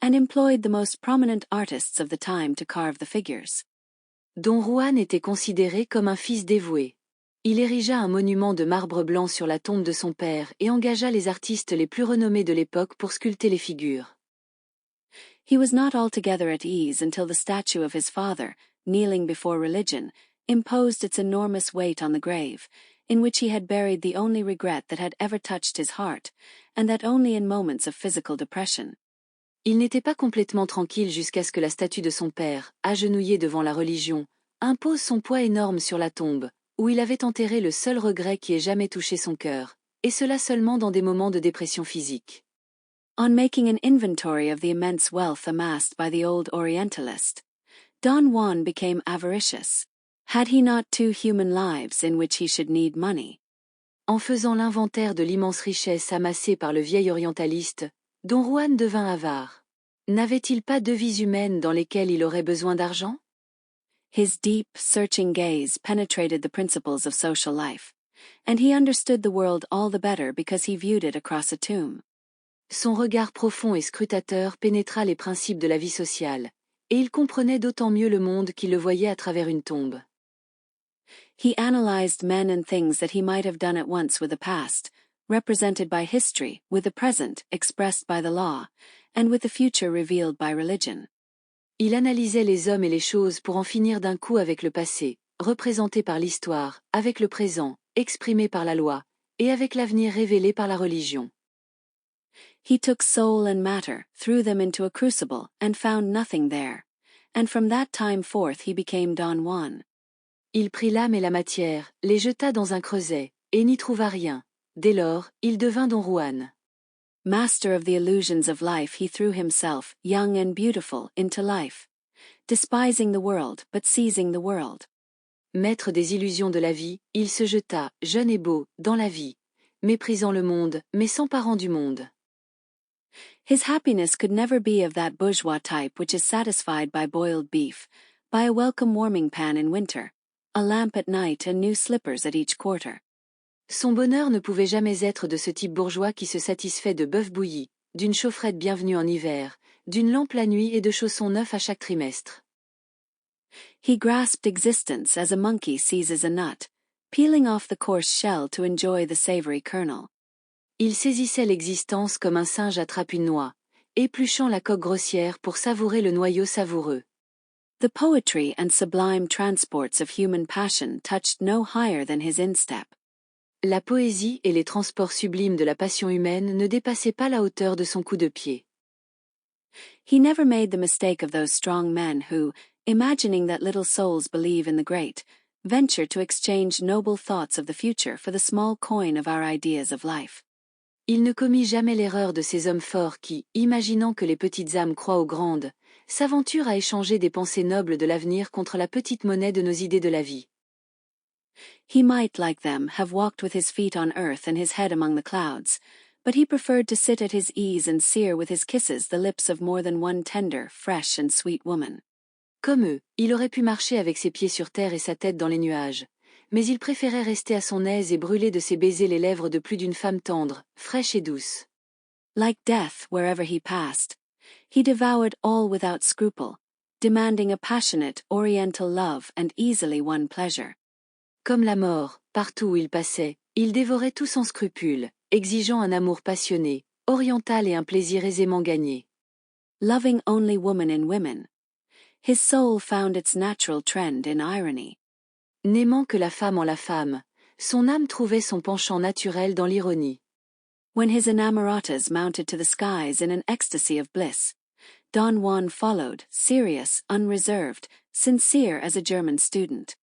and employed the most prominent artists of the time to carve the figures. Don Juan était considéré comme un fils dévoué. Il érigea un monument de marbre blanc sur la tombe de son père et engagea les artistes les plus renommés de l'époque pour sculpter les figures. He was not altogether at ease until the statue of his father, kneeling before religion, imposed its enormous weight on the grave, in which he had buried the only regret that had ever touched his heart, and that only in moments of physical depression. Il n'était pas complètement tranquille jusqu'à ce que la statue de son père, agenouillée devant la religion, impose son poids énorme sur la tombe, où il avait enterré le seul regret qui ait jamais touché son cœur, et cela seulement dans des moments de dépression physique. On making an inventory of the immense wealth amassed by the old Orientalist, Don Juan became avaricious. Had he not 2 human lives in which he should need money? En faisant l'inventaire de l'immense richesse amassée par le vieil orientaliste, Don Juan devint avare. N'avait-il pas 2 vies humaines dans lesquelles il aurait besoin d'argent? His deep, searching gaze penetrated the principles of social life, and he understood the world all the better because he viewed it across a tomb. Son regard profond et scrutateur pénétra les principes de la vie sociale, et il comprenait d'autant mieux le monde qu'il le voyait à travers une tombe. He analyzed men and things that he might have done at once with the past, represented by history, with the present, expressed by the law, and with the future revealed by religion. Il analysait les hommes et les choses pour en finir d'un coup avec le passé, représenté par l'histoire, avec le présent, exprimé par la loi, et avec l'avenir révélé par la religion. He took soul and matter, threw them into a crucible, and found nothing there. And from that time forth he became Don Juan. Il prit l'âme et la matière, les jeta dans un creuset, et n'y trouva rien. Dès lors, il devint Don Juan. Master of the illusions of life, he threw himself, young and beautiful, into life, despising the world but seizing the world. Maître des illusions de la vie, il se jeta, jeune et beau, dans la vie, méprisant le monde, mais s'emparant du monde. His happiness could never be of that bourgeois type which is satisfied by boiled beef, by a welcome warming pan in winter, a lamp at night and new slippers at each quarter. Son bonheur ne pouvait jamais être de ce type bourgeois qui se satisfait de bœuf bouilli, d'une chaufferette bienvenue en hiver, d'une lampe la nuit et de chaussons neufs à chaque trimestre. He grasped existence as a monkey seizes a nut, peeling off the coarse shell to enjoy the savory kernel. Il saisissait l'existence comme un singe attrape une noix, épluchant la coque grossière pour savourer le noyau savoureux. The poetry and sublime transports of human passion touched no higher than his instep. La poésie et les transports sublimes de la passion humaine ne dépassaient pas la hauteur de son coup de pied. He never made the mistake of those strong men who, imagining that little souls believe in the great, venture to exchange noble thoughts of the future for the small coin of our ideas of life. Il ne commit jamais l'erreur de ces hommes forts qui, imaginant que les petites âmes croient aux grandes, s'aventurent à échanger des pensées nobles de l'avenir contre la petite monnaie de nos idées de la vie. He might, like them, have walked with his feet on earth and his head among the clouds, but he preferred to sit at his ease and sear with his kisses the lips of more than one tender, fresh and sweet woman. Comme eux, il aurait pu marcher avec ses pieds sur terre et sa tête dans les nuages, mais il préférait rester à son aise et brûler de ses baisers les lèvres de plus d'une femme tendre, fraîche et douce. Like death wherever he passed, he devoured all without scruple, demanding a passionate, oriental love and easily won pleasure. Comme la mort, partout où il passait, il dévorait tout sans scrupule, exigeant un amour passionné, oriental et un plaisir aisément gagné. Loving only woman in women, his soul found its natural trend in irony. N'aimant que la femme en la femme, son âme trouvait son penchant naturel dans l'ironie. When his inamoratas mounted to the skies in an ecstasy of bliss, Don Juan followed, serious, unreserved, sincere as a German student.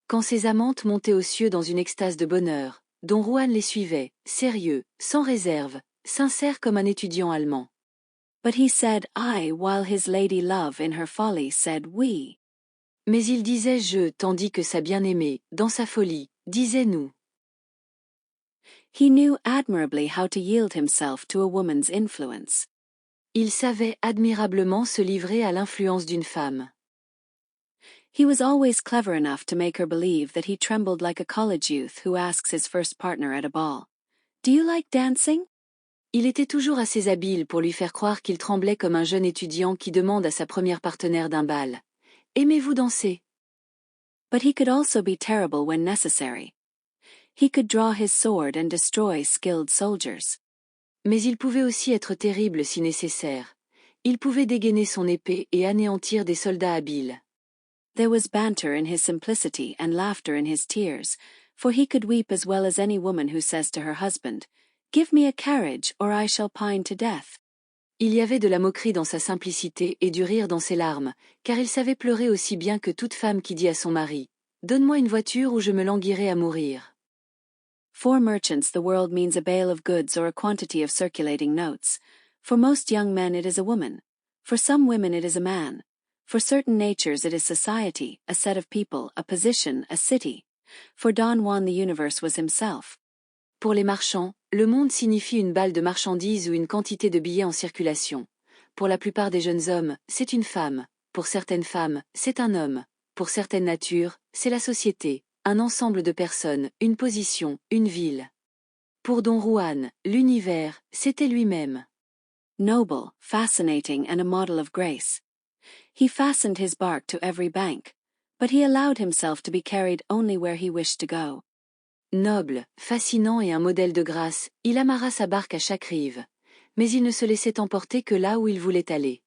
Quand ses amantes montaient aux cieux dans une extase de bonheur, Don Juan les suivait, sérieux, sans réserve, sincère comme un étudiant allemand. But he said I while his lady love in her folly said we. Mais il disait je tandis que sa bien-aimée, dans sa folie, disait nous. He knew admirably how to yield himself to a woman's influence. Il savait admirablement se livrer à l'influence d'une femme. He was always clever enough to make her believe that he trembled like a college youth who asks his first partner at a ball, "Do you like dancing?" Il était toujours assez habile pour lui faire croire qu'il tremblait comme un jeune étudiant qui demande à sa première partenaire d'un bal. Aimez-vous danser? But he could also be terrible when necessary. He could draw his sword and destroy skilled soldiers. Mais il pouvait aussi être terrible si nécessaire. Il pouvait dégainer son épée et anéantir des soldats habiles. There was banter in his simplicity and laughter in his tears, for he could weep as well as any woman who says to her husband, "Give me a carriage or I shall pine to death." Il y avait de la moquerie dans sa simplicité et du rire dans ses larmes, car il savait pleurer aussi bien que toute femme qui dit à son mari, « Donne-moi une voiture ou je me languirai à mourir. » For merchants the world means a bale of goods or a quantity of circulating notes. For most young men it is a woman. For some women it is a man. For certain natures it is society, a set of people, a position, a city. For Don Juan the universe was himself. Pour les marchands, le monde signifie une balle de marchandises ou une quantité de billets en circulation. Pour la plupart des jeunes hommes, c'est une femme. Pour certaines femmes, c'est un homme. Pour certaines natures, c'est la société, un ensemble de personnes, une position, une ville. Pour Don Juan, l'univers, c'était lui-même. Noble, fascinating and a model of grace. He fastened his bark to every bank, but he allowed himself to be carried only where he wished to go. Noble, fascinant et un modèle de grâce, il amarra sa barque à chaque rive. Mais il ne se laissait emporter que là où il voulait aller.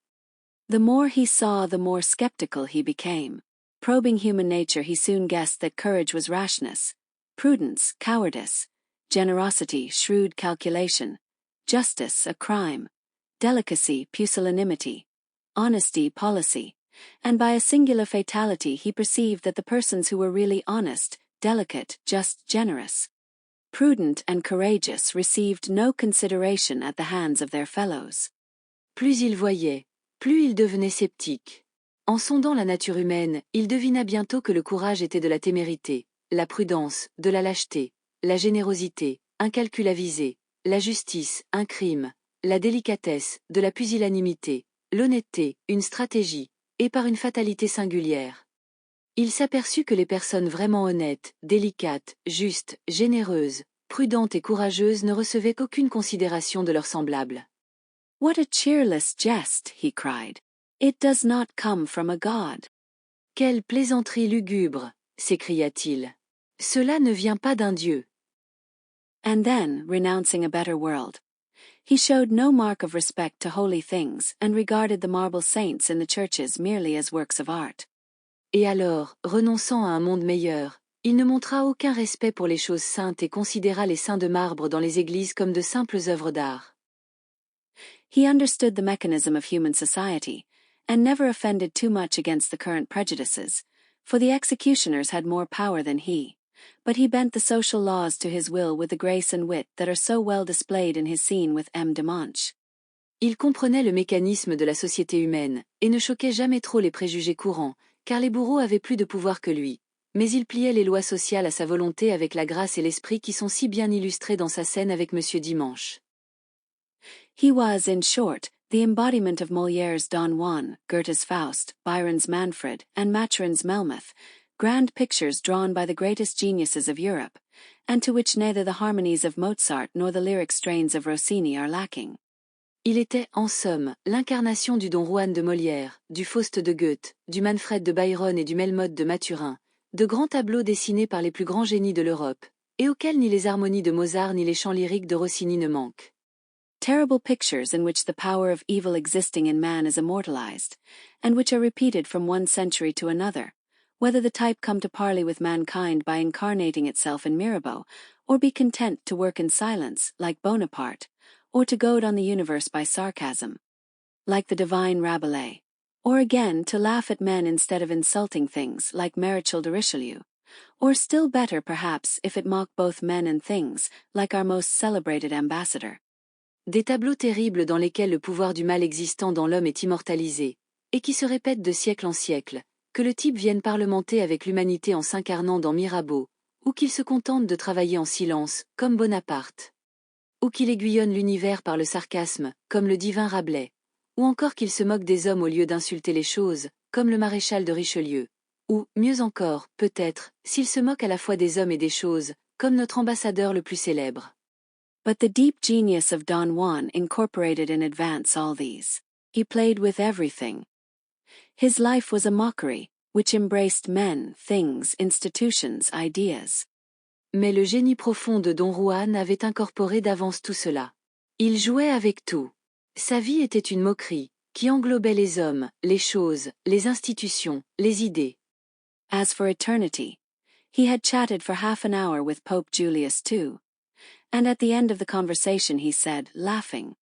The more he saw, the more skeptical he became. Probing human nature, he soon guessed that courage was rashness, prudence, cowardice, generosity, shrewd calculation, justice, a crime, delicacy, pusillanimity, honesty, policy, and by a singular fatality he perceived that the persons who were really honest, delicate, just, generous, prudent and courageous received no consideration at the hands of their fellows. Plus il voyait, plus il devenait sceptique. En sondant la nature humaine, il devina bientôt que le courage était de la témérité, la prudence, de la lâcheté, la générosité, un calcul avisé, la justice, un crime, la délicatesse, de la pusillanimité, l'honnêteté, une stratégie, et par une fatalité singulière. Il s'aperçut que les personnes vraiment honnêtes, délicates, justes, généreuses, prudentes et courageuses ne recevaient qu'aucune considération de leurs semblables. What a cheerless jest, he cried. It does not come from a god. Quelle plaisanterie lugubre, s'écria-t-il. Cela ne vient pas d'un dieu. And then, renouncing a better world, he showed no mark of respect to holy things and regarded the marble saints in the churches merely as works of art. Et alors, renonçant à un monde meilleur, il ne montra aucun respect pour les choses saintes et considéra les saints de marbre dans les églises comme de simples œuvres d'art. He understood the mechanism of human society, and never offended too much against the current prejudices, for the executioners had more power than he, but he bent the social laws to his will with the grace and wit that are so well displayed in his scene with M. de Manche. Il comprenait le mécanisme de la société humaine, et ne choquait jamais trop les préjugés courants, car les bourreaux avaient plus de pouvoir que lui, mais il pliait les lois sociales à sa volonté avec la grâce et l'esprit qui sont si bien illustrés dans sa scène avec Monsieur Dimanche. He was, in short, the embodiment of Molière's Don Juan, Goethe's Faust, Byron's Manfred, and Maturin's Melmoth, grand pictures drawn by the greatest geniuses of Europe, and to which neither the harmonies of Mozart nor the lyric strains of Rossini are lacking. Il était, en somme, l'incarnation du Don Juan de Molière, du Faust de Goethe, du Manfred de Byron et du Melmoth de Maturin, de grands tableaux dessinés par les plus grands génies de l'Europe, et auxquels ni les harmonies de Mozart ni les chants lyriques de Rossini ne manquent. Terrible pictures in which the power of evil existing in man is immortalized, and which are repeated from one century to another, whether the type come to parley with mankind by incarnating itself in Mirabeau, or be content to work in silence, like Bonaparte, or to goad on the universe by sarcasm, like the divine Rabelais, or again to laugh at men instead of insulting things, like Marechal de Richelieu, or still better perhaps if it mock both men and things, like our most celebrated ambassador. Des tableaux terribles dans lesquels le pouvoir du mal existant dans l'homme est immortalisé, et qui se répètent de siècle en siècle, que le type vienne parlementer avec l'humanité en s'incarnant dans Mirabeau, ou qu'il se contente de travailler en silence, comme Bonaparte. Ou qu'il aiguillonne l'univers par le sarcasme, comme le divin Rabelais, ou encore qu'il se moque des hommes au lieu d'insulter les choses, comme le maréchal de Richelieu, ou, mieux encore, peut-être, s'il se moque à la fois des hommes et des choses, comme notre ambassadeur le plus célèbre. But the deep genius of Don Juan incorporated in advance all these. He played with everything. His life was a mockery, which embraced men, things, institutions, ideas. Mais le génie profond de Don Juan avait incorporé d'avance tout cela. Il jouait avec tout. Sa vie était une moquerie, qui englobait les hommes, les choses, les institutions, les idées. As for eternity, he had chatted for half an hour with Pope Julius II. And at the end of the conversation he said, laughing.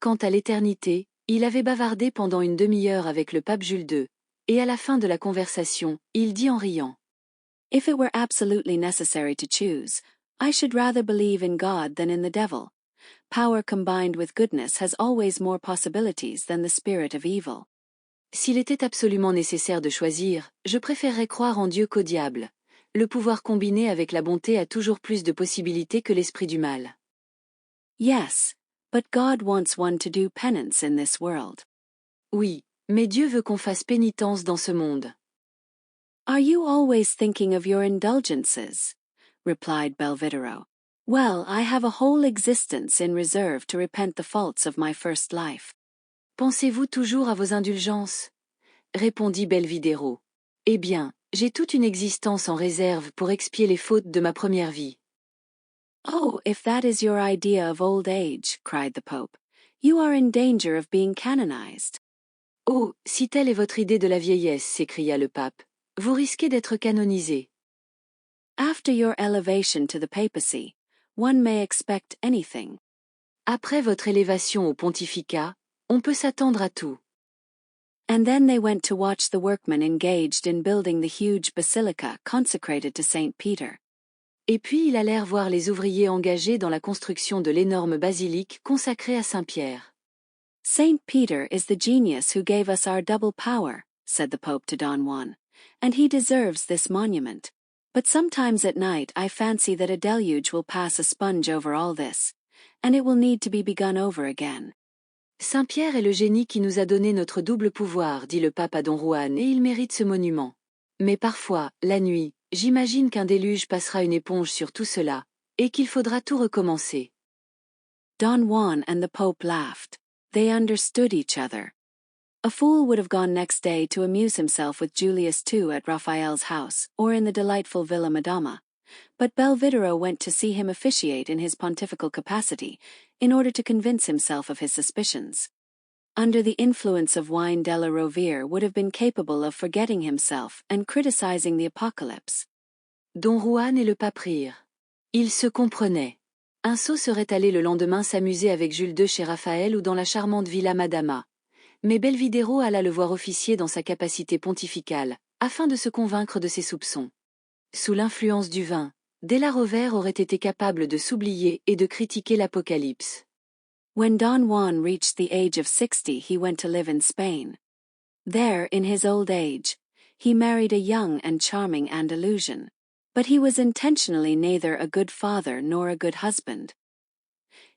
Quant à l'éternité, il avait bavardé pendant une demi-heure avec le pape Jules II, et à la fin de la conversation, il dit en riant. If it were absolutely necessary to choose, I should rather believe in God than in the devil. Power combined with goodness has always more possibilities than the spirit of evil. S'il était absolument nécessaire de choisir, je préférerais croire en Dieu qu'au diable. Le pouvoir combiné avec la bonté a toujours plus de possibilités que l'esprit du mal. Yes, but God wants one to do penance in this world. Oui, mais Dieu veut qu'on fasse pénitence dans ce monde. Are you always thinking of your indulgences? Replied Belvidero. Well, I have a whole existence in reserve to repent the faults of my first life. Pensez-vous toujours à vos indulgences? Répondit Belvidero. Eh bien, j'ai toute une existence en réserve pour expier les fautes de ma première vie. Oh, if that is your idea of old age, cried the Pope, you are in danger of being canonized. Oh, si telle est votre idée de la vieillesse, s'écria le pape, vous risquez d'être canonisé. After your elevation to the papacy, one may expect anything. Après votre élévation au pontificat, on peut s'attendre à tout. And then they went to watch the workmen engaged in building the huge basilica consecrated to Saint Peter. Et puis ils allèrent voir les ouvriers engagés dans la construction de l'énorme basilique consacrée à Saint-Pierre. Saint Peter is the genius who gave us our double power, said the Pope to Don Juan, and he deserves this monument. But sometimes at night I fancy that a deluge will pass a sponge over all this, and it will need to be begun over again. Saint-Pierre est le génie qui nous a donné notre double pouvoir, dit le pape à Don Juan, et il mérite ce monument. Mais parfois, la nuit, j'imagine qu'un déluge passera une éponge sur tout cela, et qu'il faudra tout recommencer. Don Juan and the Pope laughed. They understood each other. A fool would have gone next day to amuse himself with Julius II at Raphael's house, or in the delightful Villa Madama. But Belvidero went to see him officiate in his pontifical capacity, in order to convince himself of his suspicions. Under the influence of wine, Della Rovere would have been capable of forgetting himself and criticizing the apocalypse. Don Juan et le pape rirent. Ils se comprenaient. Un sot serait allé le lendemain s'amuser avec Jules II chez Raphaël ou dans la charmante Villa Madama. Mais Belvidero alla le voir officier dans sa capacité pontificale, afin de se convaincre de ses soupçons. Sous l'influence du vin, Della Rovere aurait été capable de s'oublier et de critiquer l'Apocalypse. When Don Juan reached the age of 60, he went to live in Spain. There, in his old age, he married a young and charming Andalusian. But he was intentionally neither a good father nor a good husband.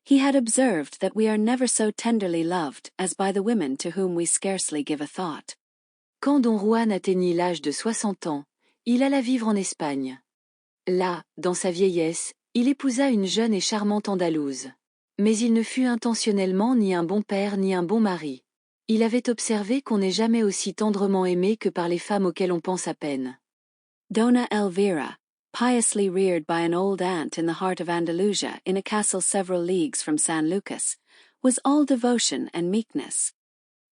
He had observed that we are never so tenderly loved as by the women to whom we scarcely give a thought. Quand Don Juan atteignit l'âge de 60 ans, il alla vivre en Espagne. Là, dans sa vieillesse, il épousa une jeune et charmante Andalouse. Mais il ne fut intentionnellement ni un bon père ni un bon mari. Il avait observé qu'on n'est jamais aussi tendrement aimé que par les femmes auxquelles on pense à peine. Dona Elvira, piously reared by an old aunt in the heart of Andalusia in a castle several leagues from San Lucas, was all devotion and meekness.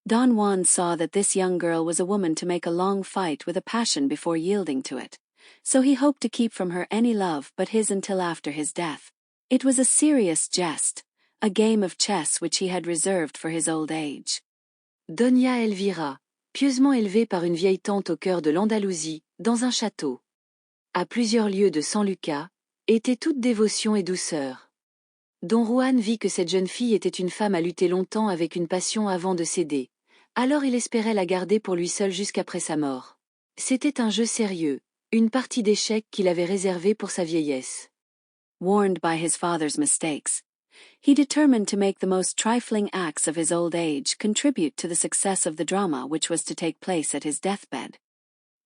Don Juan saw that this young girl was a woman to make a long fight with a passion before yielding to it, so he hoped to keep from her any love but his until after his death. It was a serious jest, a game of chess which he had reserved for his old age. Doña Elvira, pieusement élevée par une vieille tante au cœur de l'Andalousie, dans un château, à plusieurs lieues de San Lucas, était toute dévotion et douceur. Don Juan vit que cette jeune fille était une femme à lutter longtemps avec une passion avant de céder. Alors il espérait la garder pour lui seul jusqu'après sa mort. C'était un jeu sérieux, une partie d'échecs qu'il avait réservée pour sa vieillesse. Warned by his father's mistakes, he determined to make the most trifling acts of his old age contribute to the success of the drama which was to take place at his deathbed.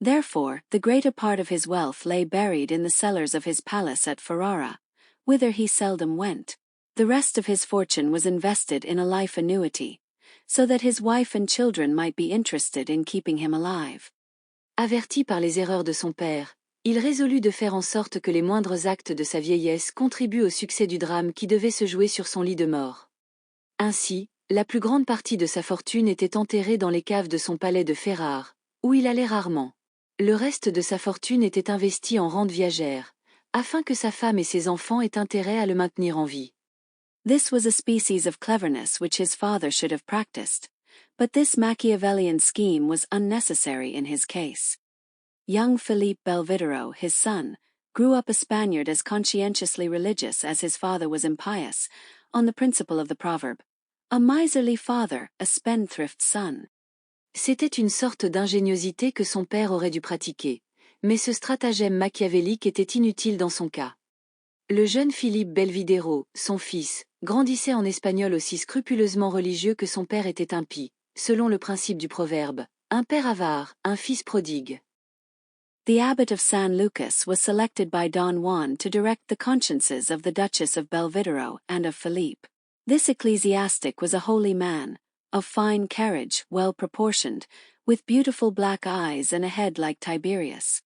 Therefore, the greater part of his wealth lay buried in the cellars of his palace at Ferrara, whither he seldom went. The rest of his fortune was invested in a life annuity, so that his wife and children might be interested in keeping him alive. Averti par les erreurs de son père, Il résolut de faire en sorte que les moindres actes de sa vieillesse contribuent au succès du drame qui devait se jouer sur son lit de mort. Ainsi, la plus grande partie de sa fortune était enterrée dans les caves de son palais de Ferrare, où il allait rarement. Le reste de sa fortune était investi en rente viagère, afin que sa femme et ses enfants aient intérêt à le maintenir en vie. This was a species of cleverness which his father should have practiced, but this Machiavellian scheme was unnecessary in his case. Young Philippe Belvidero, his son, grew up a Spaniard as conscientiously religious as his father was impious, on the principle of the proverb, a miserly father, a spendthrift son. C'était une sorte d'ingéniosité que son père aurait dû pratiquer, mais ce stratagème machiavélique était inutile dans son cas. Le jeune Philippe Belvidero, son fils, grandissait en espagnol aussi scrupuleusement religieux que son père était impie, selon le principe du proverbe, un père avare, un fils prodigue. The abbot of San Lucas was selected by Don Juan to direct the consciences of the Duchess of Belvidero and of Philippe. This ecclesiastic was a holy man, of fine carriage, well proportioned, with beautiful black eyes and a head like Tiberius.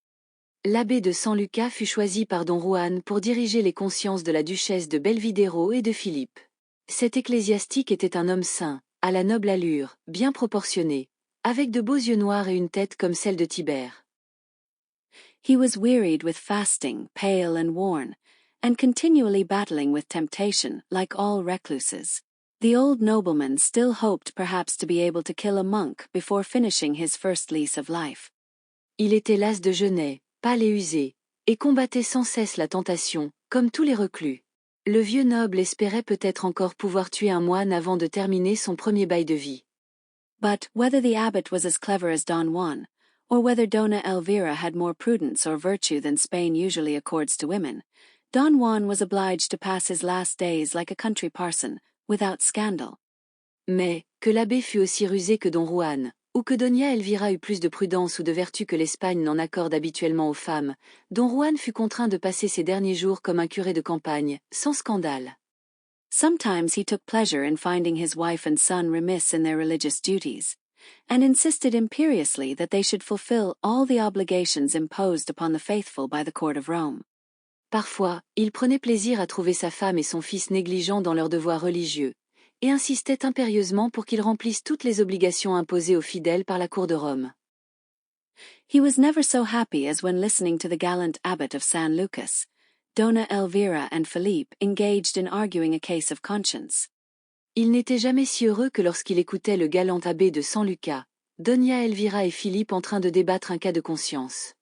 L'abbé de San Lucas fut choisi par Don Juan pour diriger les consciences de la duchesse de Belvidero et de Philippe. Cet ecclésiastique était un homme saint, à la noble allure, bien proportionné, avec de beaux yeux noirs et une tête comme celle de Tibère. He was wearied with fasting, pale and worn, and continually battling with temptation, like all recluses. The old nobleman still hoped perhaps to be able to kill a monk before finishing his first lease of life. Il était las de jeûner, pâle et usé, et combattait sans cesse la tentation, comme tous les reclus. Le vieux noble espérait peut-être encore pouvoir tuer un moine avant de terminer son premier bail de vie. But, whether the abbot was as clever as Don Juan, or whether Dona Elvira had more prudence or virtue than Spain usually accords to women, Don Juan was obliged to pass his last days like a country parson, without scandal. Mais, que l'abbé fût aussi rusé que Don Juan, ou que Doña Elvira eut plus de prudence ou de vertu que l'Espagne n'en accorde habituellement aux femmes, Don Juan fut contraint de passer ses derniers jours comme un curé de campagne, sans scandale. Sometimes he took pleasure in finding his wife and son remiss in their religious duties, and insisted imperiously that they should fulfill all the obligations imposed upon the faithful by the court of Rome. Parfois, il prenait plaisir à trouver sa femme et son fils négligents dans leurs devoirs religieux, et insistait impérieusement pour qu'ils remplissent toutes les obligations imposées aux fidèles par la cour de Rome. He was never so happy as when listening to the gallant abbot of San Lucas, Dona Elvira and Philippe engaged in arguing a case of conscience. Il n'était jamais si heureux que lorsqu'il écoutait le galant abbé de San Lucas, Doña Elvira et Philippe en train de débattre un cas de conscience.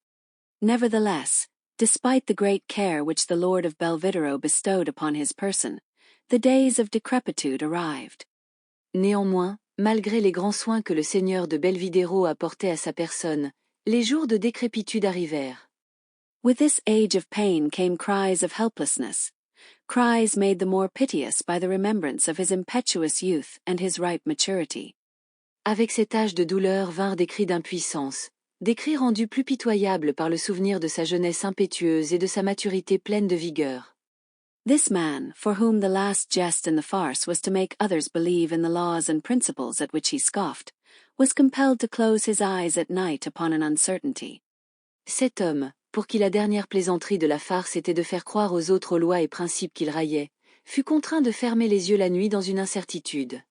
Nevertheless, despite the great care which the Lord of Belvidero bestowed upon his person, the days of decrepitude arrived. Néanmoins, malgré les grands soins que le seigneur de Belvidero apportait à sa personne, les jours de décrépitude arrivèrent. With this age of pain came cries of helplessness, cries made the more piteous by the remembrance of his impetuous youth and his ripe maturity. Avec cet âge de douleur vinrent des cris d'impuissance, des cris rendus plus pitoyables par le souvenir de sa jeunesse impétueuse et de sa maturité pleine de vigueur. This man, for whom the last jest in the farce was to make others believe in the laws and principles at which he scoffed, was compelled to close his eyes at night upon an uncertainty. Cet homme, pour qui la dernière plaisanterie de la farce était de faire croire aux autres aux lois et principes qu'il raillait, fut contraint de fermer les yeux la nuit dans une incertitude.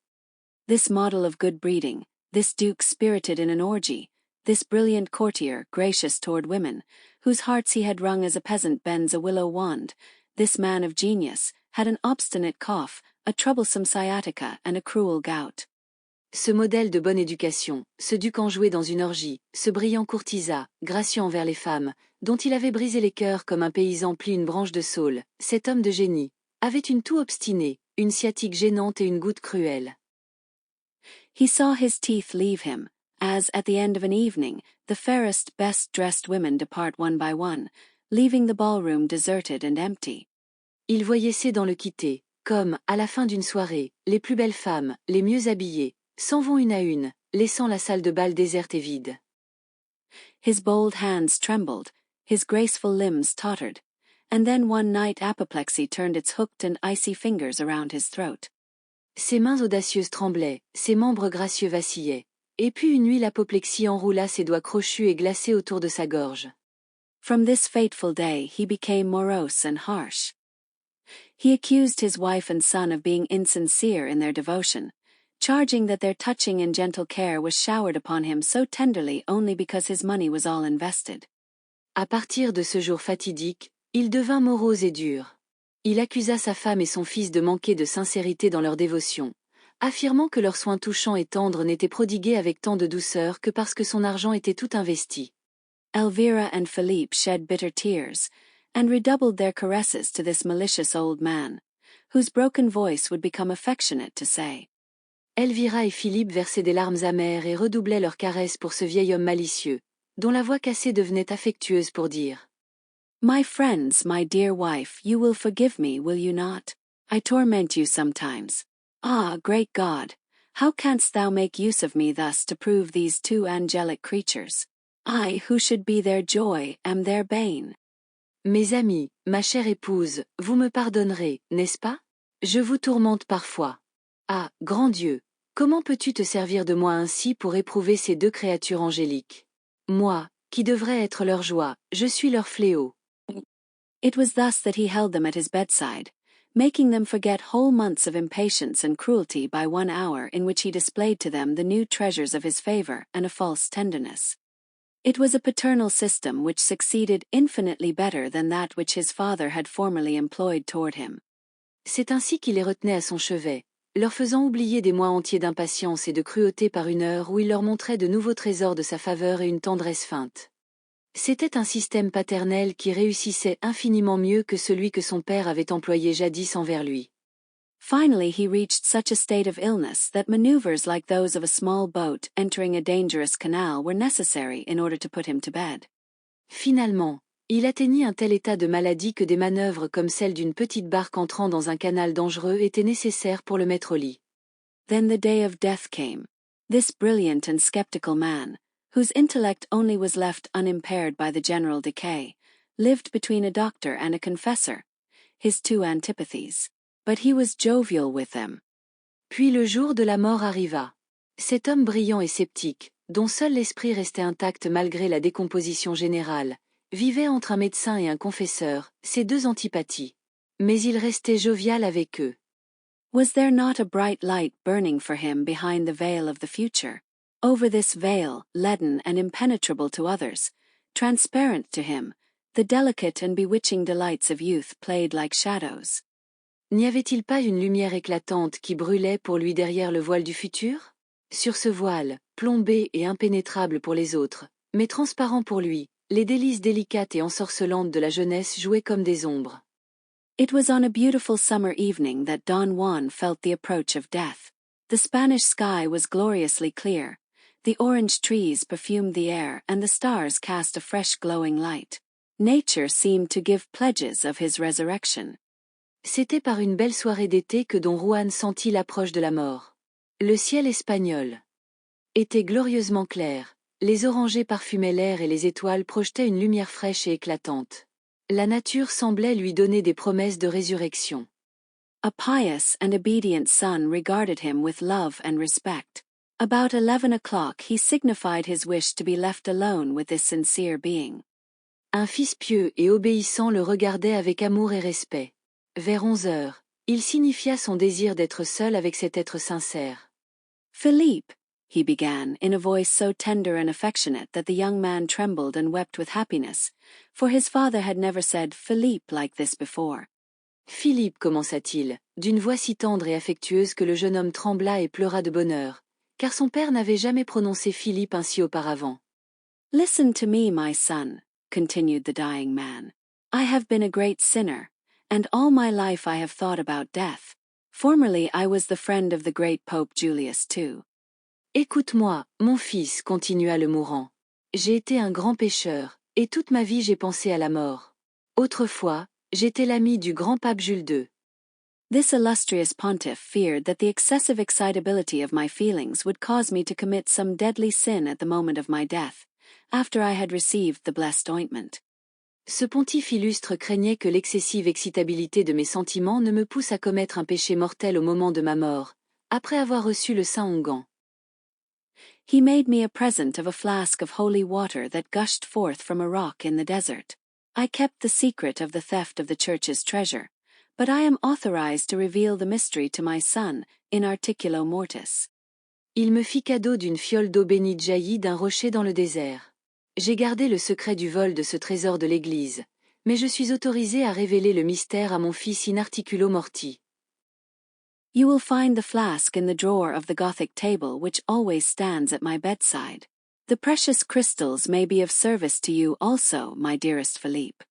This model of good breeding, this duke spirited in an orgy, this brilliant courtier gracious toward women, whose hearts he had wrung as a peasant bends a willow wand, this man of genius, had an obstinate cough, a troublesome sciatica and a cruel gout. Ce modèle de bonne éducation, ce duc enjoué dans une orgie, ce brillant courtisan, gracieux envers les femmes, dont il avait brisé les cœurs comme un paysan plie une branche de saule, cet homme de génie, avait une toux obstinée, une sciatique gênante et une goutte cruelle. He saw his teeth leave him, as at the end of an evening, the fairest, best-dressed women depart one by one, leaving the ballroom deserted and empty. Il voyait ses dents le quitter, comme, à la fin d'une soirée, les plus belles femmes, les mieux habillées, s'en vont une à une, laissant la salle de bal déserte et vide. His bold hands trembled, his graceful limbs tottered, and then one night apoplexy turned its hooked and icy fingers around his throat. Ses mains audacieuses tremblaient, ses membres gracieux vacillaient, et puis une nuit l'apoplexie enroula ses doigts crochus et glacés autour de sa gorge. From this fateful day he became morose and harsh. He accused his wife and son of being insincere in their devotion, charging that their touching and gentle care was showered upon him so tenderly only because his money was all invested. À partir de ce jour fatidique, il devint morose et dur. Il accusa sa femme et son fils de manquer de sincérité dans leur dévotion, affirmant que leurs soins touchants et tendres n'étaient prodigués avec tant de douceur que parce que son argent était tout investi. Elvira and Philippe shed bitter tears, and redoubled their caresses to this malicious old man, whose broken voice would become affectionate to say. Elvira et Philippe versaient des larmes amères et redoublaient leurs caresses pour ce vieil homme malicieux, dont la voix cassée devenait affectueuse pour dire « My friends, my dear wife, you will forgive me, will you not? I torment you sometimes. Ah, great God, how canst thou make use of me thus to prove these two angelic creatures? I, who should be their joy, am their bane. Mes amis, ma chère épouse, vous me pardonnerez, n'est-ce pas? Je vous tourmente parfois. Ah, grand Dieu, comment peux-tu te servir de moi ainsi pour éprouver ces deux créatures angéliques? Moi, qui devrais être leur joie, je suis leur fléau. It was thus that he held them at his bedside, making them forget whole months of impatience and cruelty by 1 hour in which he displayed to them the new treasures of his favor and a false tenderness. It was a paternal system which succeeded infinitely better than that which his father had formerly employed toward him. C'est ainsi qu'il les retenait à son chevet, leur faisant oublier des mois entiers d'impatience et de cruauté par une heure où il leur montrait de nouveaux trésors de sa faveur et une tendresse feinte. C'était un système paternel qui réussissait infiniment mieux que celui que son père avait employé jadis envers lui. Finally he reached such a state of illness that maneuvers like those of a small boat entering a dangerous canal were necessary in order to put him to bed. Finalement, il atteignit un tel état de maladie que des manœuvres comme celle d'une petite barque entrant dans un canal dangereux étaient nécessaires pour le mettre au lit. Then the day of death came. This brilliant and skeptical man, whose intellect only was left unimpaired by the general decay, lived between a doctor and a confessor, his two antipathies. But he was jovial with them. Puis le jour de la mort arriva. Cet homme brillant et sceptique, dont seul l'esprit restait intact malgré la décomposition générale, vivait entre un médecin et un confesseur, ces deux antipathies. Mais il restait jovial avec eux. Was there not a bright light burning for him behind the veil of the future? Over this veil, leaden and impenetrable to others, transparent to him, the delicate and bewitching delights of youth played like shadows. N'y avait-il pas une lumière éclatante qui brûlait pour lui derrière le voile du futur? Sur ce voile, plombé et impénétrable pour les autres, mais transparent pour lui, les délices délicates et ensorcelantes de la jeunesse jouaient comme des ombres. It was on a beautiful summer evening that Don Juan felt the approach of death. The Spanish sky was gloriously clear, the orange trees perfumed the air and the stars cast a fresh glowing light. Nature seemed to give pledges of his resurrection. C'était par une belle soirée d'été que Don Juan sentit l'approche de la mort. Le ciel espagnol était glorieusement clair, les orangers parfumaient l'air et les étoiles projetaient une lumière fraîche et éclatante. La nature semblait lui donner des promesses de résurrection. A pious and obedient son regarded him with love and respect. About 11 o'clock he signified his wish to be left alone with this sincere being. Un fils pieux et obéissant le regardait avec amour et respect. Vers 11 heures, il signifia son désir d'être seul avec cet être sincère. Philippe, he began in a voice so tender and affectionate that the young man trembled and wept with happiness, for his father had never said Philippe like this before. Philippe, commença-t-il, d'une voix si tendre et affectueuse que le jeune homme trembla et pleura de bonheur, car son père n'avait jamais prononcé Philippe ainsi auparavant. Listen to me, my son, continued the dying man. I have been a great sinner, and all my life I have thought about death. Formerly I was the friend of the great Pope Julius II. Écoute-moi, mon fils, continua le mourant. J'ai été un grand pécheur, et toute ma vie j'ai pensé à la mort. Autrefois, j'étais l'ami du grand pape Jules II. This illustrious pontiff feared that the excessive excitability of my feelings would cause me to commit some deadly sin at the moment of my death, after I had received the blessed ointment. Ce pontife illustre craignait que l'excessive excitabilité de mes sentiments ne me pousse à commettre un péché mortel au moment de ma mort, après avoir reçu le saint onguent. He made me a present of a flask of holy water that gushed forth from a rock in the desert. I kept the secret of the theft of the church's treasure, but I am authorized to reveal the mystery to my son, in articulo mortis. Il me fit cadeau d'une fiole d'eau bénite jaillie d'un rocher dans le désert. J'ai gardé le secret du vol de ce trésor de l'Église, mais je suis autorisé à révéler le mystère à mon fils in articulo mortis. You will find the flask in the drawer of the Gothic table which always stands at my bedside. The precious crystals may be of service to you also, my dearest Philippe.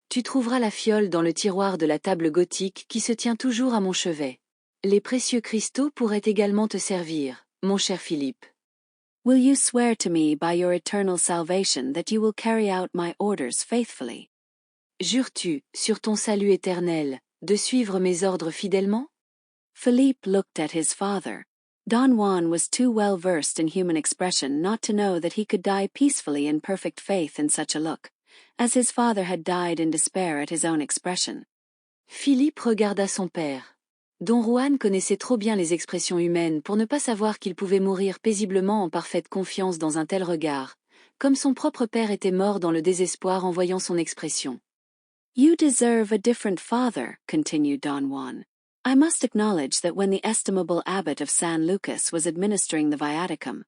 Tu trouveras la fiole dans le tiroir de la table gothique qui se tient toujours à mon chevet. Les précieux cristaux pourraient également te servir, mon cher Philippe. Will you swear to me by your eternal salvation that you will carry out my orders faithfully? Jures-tu, sur ton salut éternel, de suivre mes ordres fidèlement? Philippe looked at his father. Don Juan was too well versed in human expression not to know that he could die peacefully in perfect faith in such a look, as his father had died in despair at his own expression. Philippe regarda son père. Don Juan connaissait trop bien les expressions humaines pour ne pas savoir qu'il pouvait mourir paisiblement en parfaite confiance dans un tel regard, comme son propre père était mort dans le désespoir en voyant son expression. You deserve a different father, continued Don Juan. I must acknowledge that when the estimable abbot of San Lucas was administering the viaticum,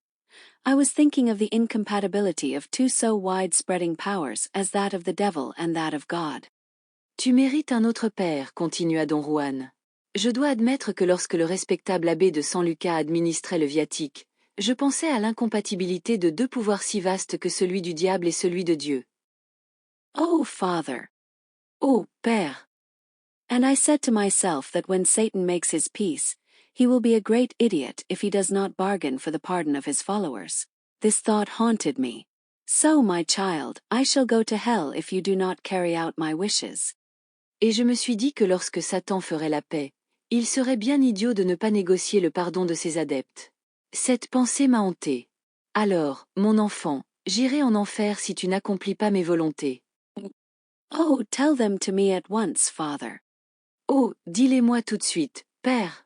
I was thinking of the incompatibility of two so wide-spreading powers as that of the devil and that of God. Tu mérites un autre père, continua Don Juan. Je dois admettre que lorsque le respectable abbé de San Lucas administrait le viatique, je pensais à l'incompatibilité de deux pouvoirs si vastes que celui du diable et celui de Dieu. Oh, Father! Oh, Père! And I said to myself that when Satan makes his peace, he will be a great idiot if he does not bargain for the pardon of his followers. This thought haunted me. So, my child, I shall go to hell if you do not carry out my wishes. Et je me suis dit que lorsque Satan ferait la paix, il serait bien idiot de ne pas négocier le pardon de ses adeptes. Cette pensée m'a hanté. Alors, mon enfant, j'irai en enfer si tu n'accomplis pas mes volontés. Oh, tell them to me at once, Father. Oh, dis-les-moi tout de suite, Père.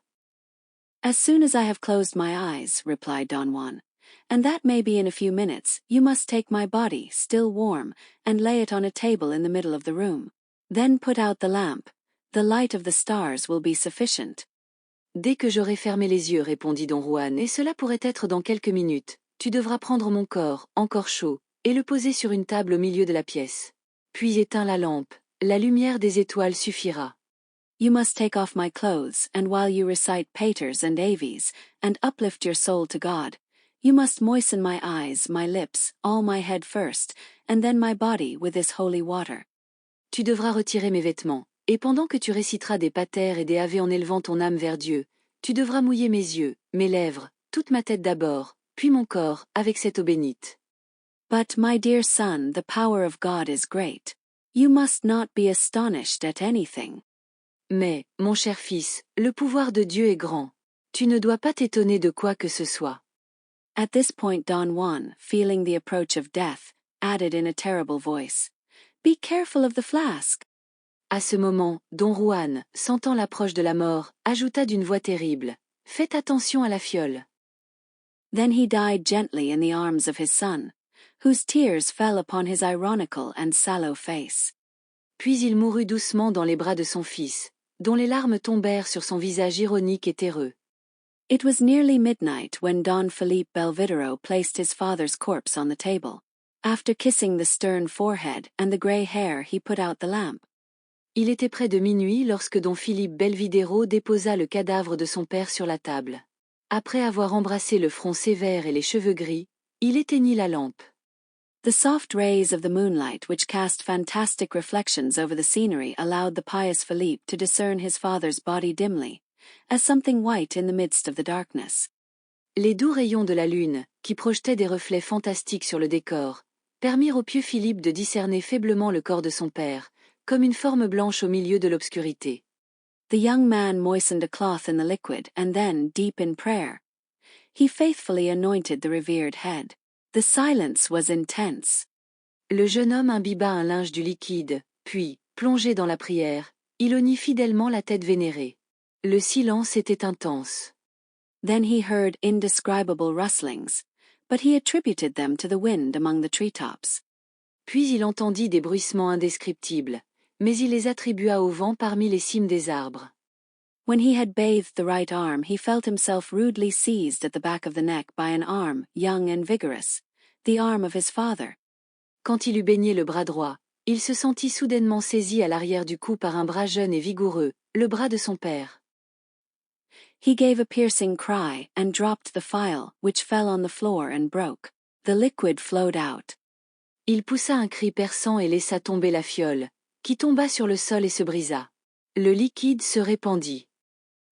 As soon as I have closed my eyes, replied Don Juan, and that may be in a few minutes, you must take my body, still warm, and lay it on a table in the middle of the room. Then put out the lamp. The light of the stars will be sufficient. Dès que j'aurai fermé les yeux, répondit Don Juan, et cela pourrait être dans quelques minutes, tu devras prendre mon corps, encore chaud, et le poser sur une table au milieu de la pièce. Puis éteins la lampe, la lumière des étoiles suffira. You must take off my clothes, and while you recite paters and aves, and uplift your soul to God, you must moisten my eyes, my lips, all my head first, and then my body with this holy water. Tu devras retirer mes vêtements, et pendant que tu réciteras des paters et des ave en élevant ton âme vers Dieu, tu devras mouiller mes yeux, mes lèvres, toute ma tête d'abord, puis mon corps, avec cette eau bénite. But, my dear son, the power of God is great. You must not be astonished at anything. Mais, mon cher fils, le pouvoir de Dieu est grand. Tu ne dois pas t'étonner de quoi que ce soit. At this point Don Juan, feeling the approach of death, added in a terrible voice, Be careful of the flask. À ce moment, Don Juan, sentant l'approche de la mort, ajouta d'une voix terrible, Faites attention à la fiole. Then he died gently in the arms of his son, whose tears fell upon his ironical and sallow face. Puis il mourut doucement dans les bras de son fils, dont les larmes tombèrent sur son visage ironique et terreux. It was nearly midnight when Don Felipe Belvidero placed his father's corpse on the table. After kissing the stern forehead and the grey hair, he put out the lamp. Il était près de minuit lorsque Don Philippe Belvidero déposa le cadavre de son père sur la table. Après avoir embrassé le front sévère et les cheveux gris, il éteignit la lampe. The soft rays of the moonlight which cast fantastic reflections over the scenery allowed the pious Philippe to discern his father's body dimly, as something white in the midst of the darkness. Les doux rayons de la lune, qui projetaient des reflets fantastiques sur le décor, permirent au pieux Philippe de discerner faiblement le corps de son père, comme une forme blanche au milieu de l'obscurité. The young man moistened a cloth in the liquid and then, deep in prayer, he faithfully anointed the revered head. The silence was intense. Le jeune homme imbiba un linge du liquide, puis, plongé dans la prière, il oignit fidèlement la tête vénérée. Le silence était intense. Then he heard indescribable rustlings, but he attributed them to the wind among the treetops. Puis il entendit des bruissements indescriptibles, mais il les attribua au vent parmi les cimes des arbres. When he had bathed the right arm, he felt himself rudely seized at the back of the neck by an arm, young and vigorous, the arm of his father. Quand il eut baigné le bras droit, il se sentit soudainement saisi à l'arrière du cou par un bras jeune et vigoureux, le bras de son père. He gave a piercing cry and dropped the phial, which fell on the floor and broke. The liquid flowed out. Il poussa un cri perçant et laissa tomber la fiole, qui tomba sur le sol et se brisa. Le liquide se répandit.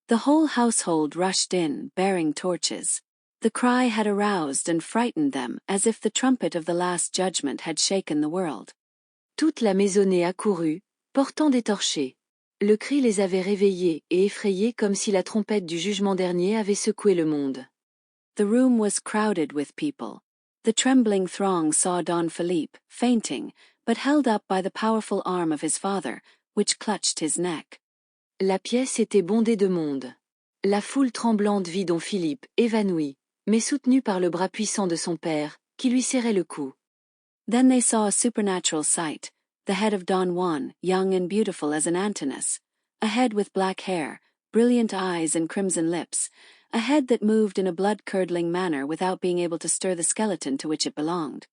The whole household rushed in, bearing torches. The cry had aroused and frightened them as if the trumpet of the Last Judgment had shaken the world. Toute la maisonnée accourut, portant des torchers. Le cri les avait réveillés et effrayés comme si la trompette du jugement dernier avait secoué le monde. The room was crowded with people. The trembling throng saw Don Philippe, fainting, but held up by the powerful arm of his father, which clutched his neck. La pièce était bondée de monde. La foule tremblante vit Don Philippe, évanoui, mais soutenu par le bras puissant de son père, qui lui serrait le cou. Then they saw a supernatural sight, the head of Don Juan, young and beautiful as an Antinous, a head with black hair, brilliant eyes and crimson lips, a head that moved in a blood-curdling manner without being able to stir the skeleton to which it belonged.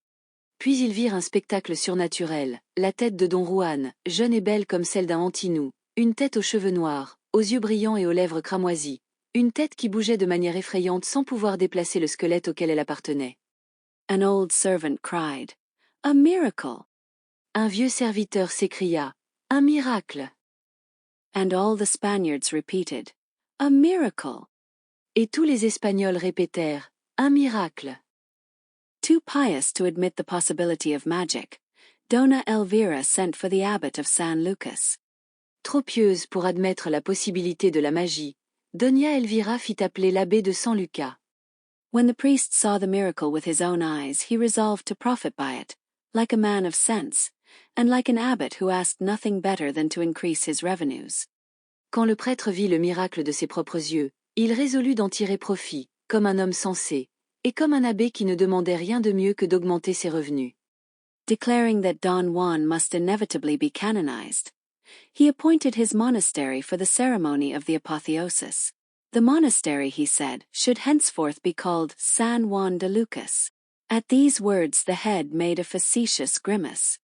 Puis ils virent un spectacle surnaturel, la tête de Don Juan, jeune et belle comme celle d'un Antinou, une tête aux cheveux noirs, aux yeux brillants et aux lèvres cramoisies, une tête qui bougeait de manière effrayante sans pouvoir déplacer le squelette auquel elle appartenait. An old servant cried, "A miracle!" Un vieux serviteur s'écria, « Un miracle !» And all the Spaniards repeated, "A miracle!" Et tous les Espagnols répétèrent, « Un miracle !» Too pious to admit the possibility of magic, Dona Elvira sent for the abbot of San Lucas. Trop pieuse pour admettre la possibilité de la magie, Doña Elvira fit appeler l'abbé de San Lucas. When the priest saw the miracle with his own eyes, he resolved to profit by it, like a man of sense, and like an abbot who asked nothing better than to increase his revenues. Quand le prêtre vit le miracle de ses propres yeux, il résolut d'en tirer profit, comme un homme sensé, et comme un abbé qui ne demandait rien de mieux que d'augmenter ses revenus. Declaring that Don Juan must inevitably be canonized, he appointed his monastery for the ceremony of the apotheosis. The monastery, he said, should henceforth be called San Juan de Lucas. At these words the head made a facetious grimace.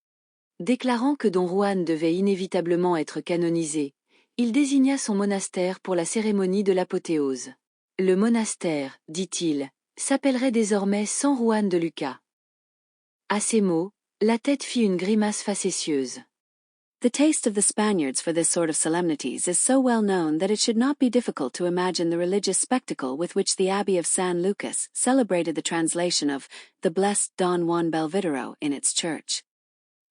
Déclarant que Don Juan devait inévitablement être canonisé, il désigna son monastère pour la cérémonie de l'apothéose. Le monastère, dit-il, s'appellerait désormais San Juan de Lucas. À ces mots, la tête fit une grimace facétieuse. The taste of the Spaniards for this sort of solemnities is so well known that it should not be difficult to imagine the religious spectacle with which the Abbey of San Lucas celebrated the translation of the blessed Don Juan Belvidero in its church.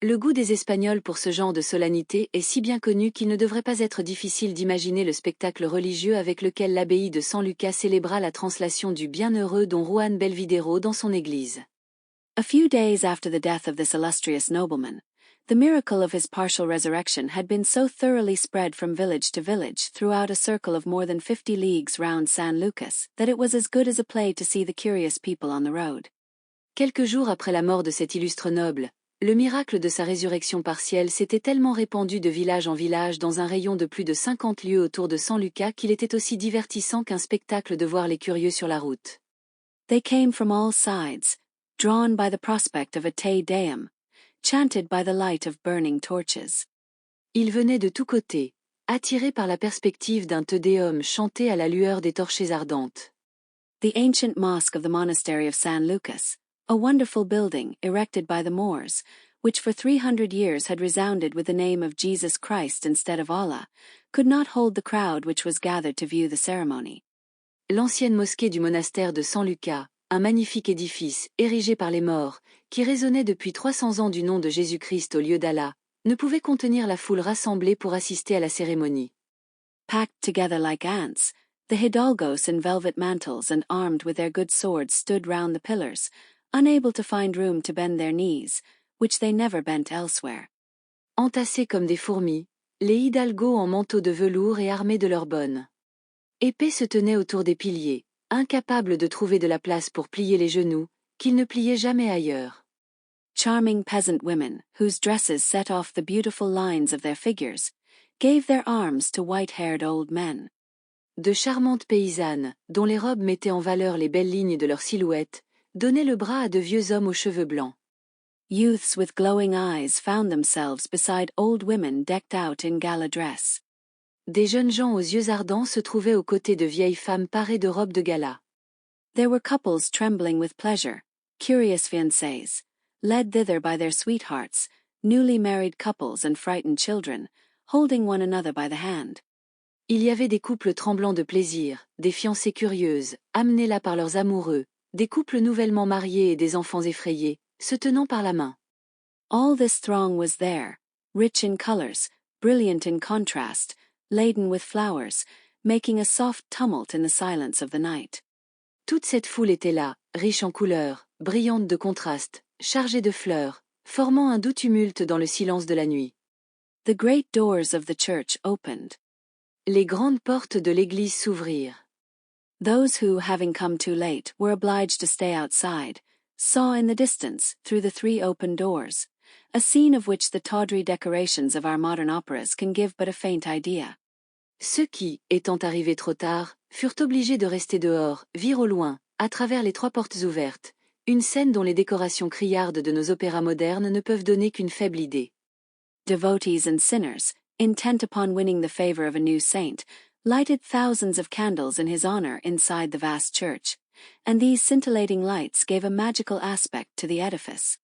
Le goût des Espagnols pour ce genre de solennité est si bien connu qu'il ne devrait pas être difficile d'imaginer le spectacle religieux avec lequel l'abbaye de San Lucas célébra la translation du bienheureux Don Juan Belvidero dans son église. A few days after the death of this illustrious nobleman, the miracle of his partial resurrection had been so thoroughly spread from village to village throughout a circle of more than 50 leagues round San Lucas that it was as good as a play to see the curious people on the road. Quelques jours après la mort de cet illustre noble, le miracle de sa résurrection partielle s'était tellement répandu de village en village dans un rayon de plus de 50 lieues autour de San Lucas qu'il était aussi divertissant qu'un spectacle de voir les curieux sur la route. They came from all sides, drawn by the prospect of a Te Deum, chanted by the light of burning torches. Ils venaient de tous côtés, attirés par la perspective d'un Te Deum chanté à la lueur des torchées ardentes. The ancient mosque of the monastery of San Lucas, a wonderful building erected by the Moors, which for 300 years had resounded with the name of Jesus Christ instead of Allah, could not hold the crowd which was gathered to view the ceremony. L'ancienne mosquée du monastère de San Lucas, un magnifique édifice, érigé par les morts, qui résonnait depuis 300 ans du nom de Jésus-Christ au lieu d'Allah, ne pouvait contenir la foule rassemblée pour assister à la cérémonie. Packed together like ants, the hidalgos in velvet mantles and armed with their good swords stood round the pillars, unable to find room to bend their knees, which they never bent elsewhere. Entassés comme des fourmis, les hidalgos en manteaux de velours et armés de leurs bonnes épées se tenaient autour des piliers, incapables de trouver de la place pour plier les genoux, qu'il ne pliait jamais ailleurs. Charming peasant women, whose dresses set off the beautiful lines of their figures, gave their arms to white-haired old men. De charmantes paysannes, dont les robes mettaient en valeur les belles lignes de leurs silhouettes, donnaient le bras à de vieux hommes aux cheveux blancs. Youths with glowing eyes found themselves beside old women decked out in gala dress. Des jeunes gens aux yeux ardents se trouvaient aux côtés de vieilles femmes parées de robes de gala. There were couples trembling with pleasure, curious fiancés, led thither by their sweethearts, newly married couples and frightened children, holding one another by the hand. Il y avait des couples tremblants de plaisir, des fiancées curieuses, amenées là par leurs amoureux, des couples nouvellement mariés et des enfants effrayés, se tenant par la main. All this throng was there, rich in colors, brilliant in contrast, laden with flowers, making a soft tumult in the silence of the night. Toute cette foule était là, riche en couleurs, brillante de contraste, chargée de fleurs, formant un doux tumulte dans le silence de la nuit. The great doors of the church opened. Les grandes portes de l'église s'ouvrirent. Those who, having come too late, were obliged to stay outside, saw in the distance, through the 3 open doors, a scene of which the tawdry decorations of our modern operas can give but a faint idea. Ceux qui, étant arrivés trop tard, furent obligés de rester dehors, virent au loin, à travers les 3 portes ouvertes, une scène dont les décorations criardes de nos opéras modernes ne peuvent donner qu'une faible idée. Devotees and sinners, intent upon winning the favor of a new saint, lighted thousands of candles in his honor inside the vast church, and these scintillating lights gave a magical aspect to the edifice.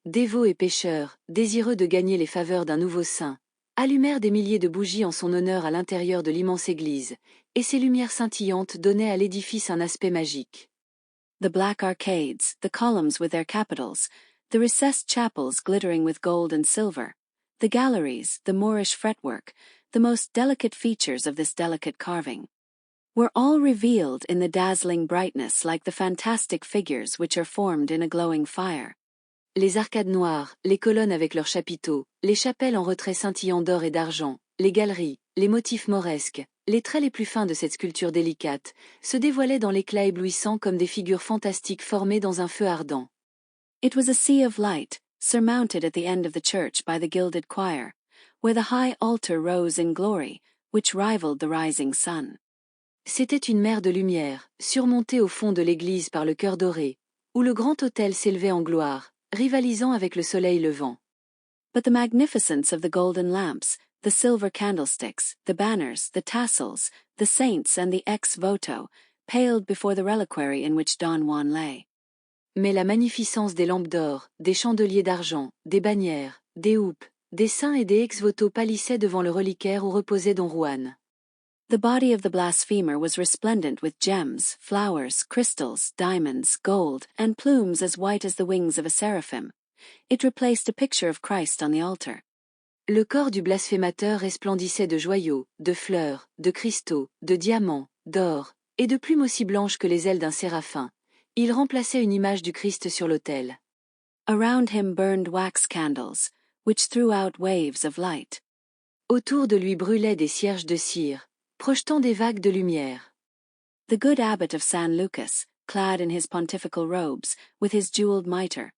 Dévots et pécheurs, désireux de gagner les faveurs d'un nouveau saint, allumèrent des milliers de bougies en son honneur à l'intérieur de l'immense église, et ces lumières scintillantes donnaient à l'édifice un aspect magique. The black arcades, the columns with their capitals, the recessed chapels glittering with gold and silver, the galleries, the Moorish fretwork, the most delicate features of this delicate carving, were all revealed in the dazzling brightness like the fantastic figures which are formed in a glowing fire. Les arcades noires, les colonnes avec leurs chapiteaux, les chapelles en retrait scintillant d'or et d'argent, les galeries, les motifs mauresques, les traits les plus fins de cette sculpture délicate, se dévoilaient dans l'éclat éblouissant comme des figures fantastiques formées dans un feu ardent. It was a sea of light, surmounted at the end of the church by the gilded choir, where the high altar rose in glory, which rivaled the rising sun. C'était une mer de lumière, surmontée au fond de l'église par le cœur doré, où le grand autel s'élevait en gloire, rivalisant avec le soleil levant. But the magnificence of the golden lamps, the silver candlesticks, the banners, the tassels, the saints and the ex voto, paled before the reliquary in which Don Juan lay. Mais la magnificence des lampes d'or, des chandeliers d'argent, des bannières, des houppes, des saints et des ex-voto pâlissaient devant le reliquaire où reposait Don Juan. The body of the blasphemer was resplendent with gems, flowers, crystals, diamonds, gold, and plumes as white as the wings of a seraphim. It replaced a picture of Christ on the altar. Le corps du blasphémateur resplendissait de joyaux, de fleurs, de cristaux, de diamants, d'or, et de plumes aussi blanches que les ailes d'un séraphin. Il remplaçait une image du Christ sur l'autel. Around him burned wax candles, which threw out waves of light. Autour de lui brûlaient des cierges de cire, projetant des vagues de lumière. The good abbot of San Lucas, clad in his pontifical robes, with his jeweled mitre,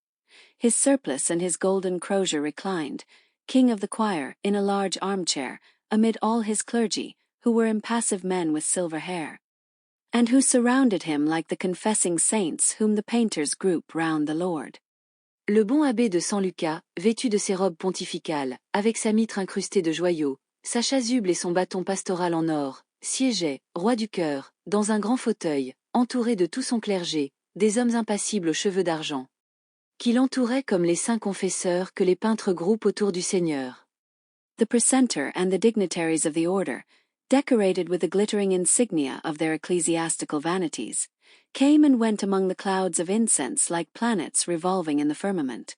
his surplice and his golden crozier reclined, king of the choir, in a large armchair, amid all his clergy, who were impassive men with silver hair, and who surrounded him like the confessing saints whom the painters group round the Lord. Le bon abbé de San Lucas, vêtu de ses robes pontificales, avec sa mitre incrustée de joyaux, sa chasuble et son bâton pastoral en or, siégeait, roi du cœur, dans un grand fauteuil, entouré de tout son clergé, des hommes impassibles aux cheveux d'argent, qui l'entouraient comme les saints confesseurs que les peintres groupent autour du Seigneur. The precentor and the dignitaries of the order, decorated with the glittering insignia of their ecclesiastical vanities, came and went among the clouds of incense like planets revolving in the firmament.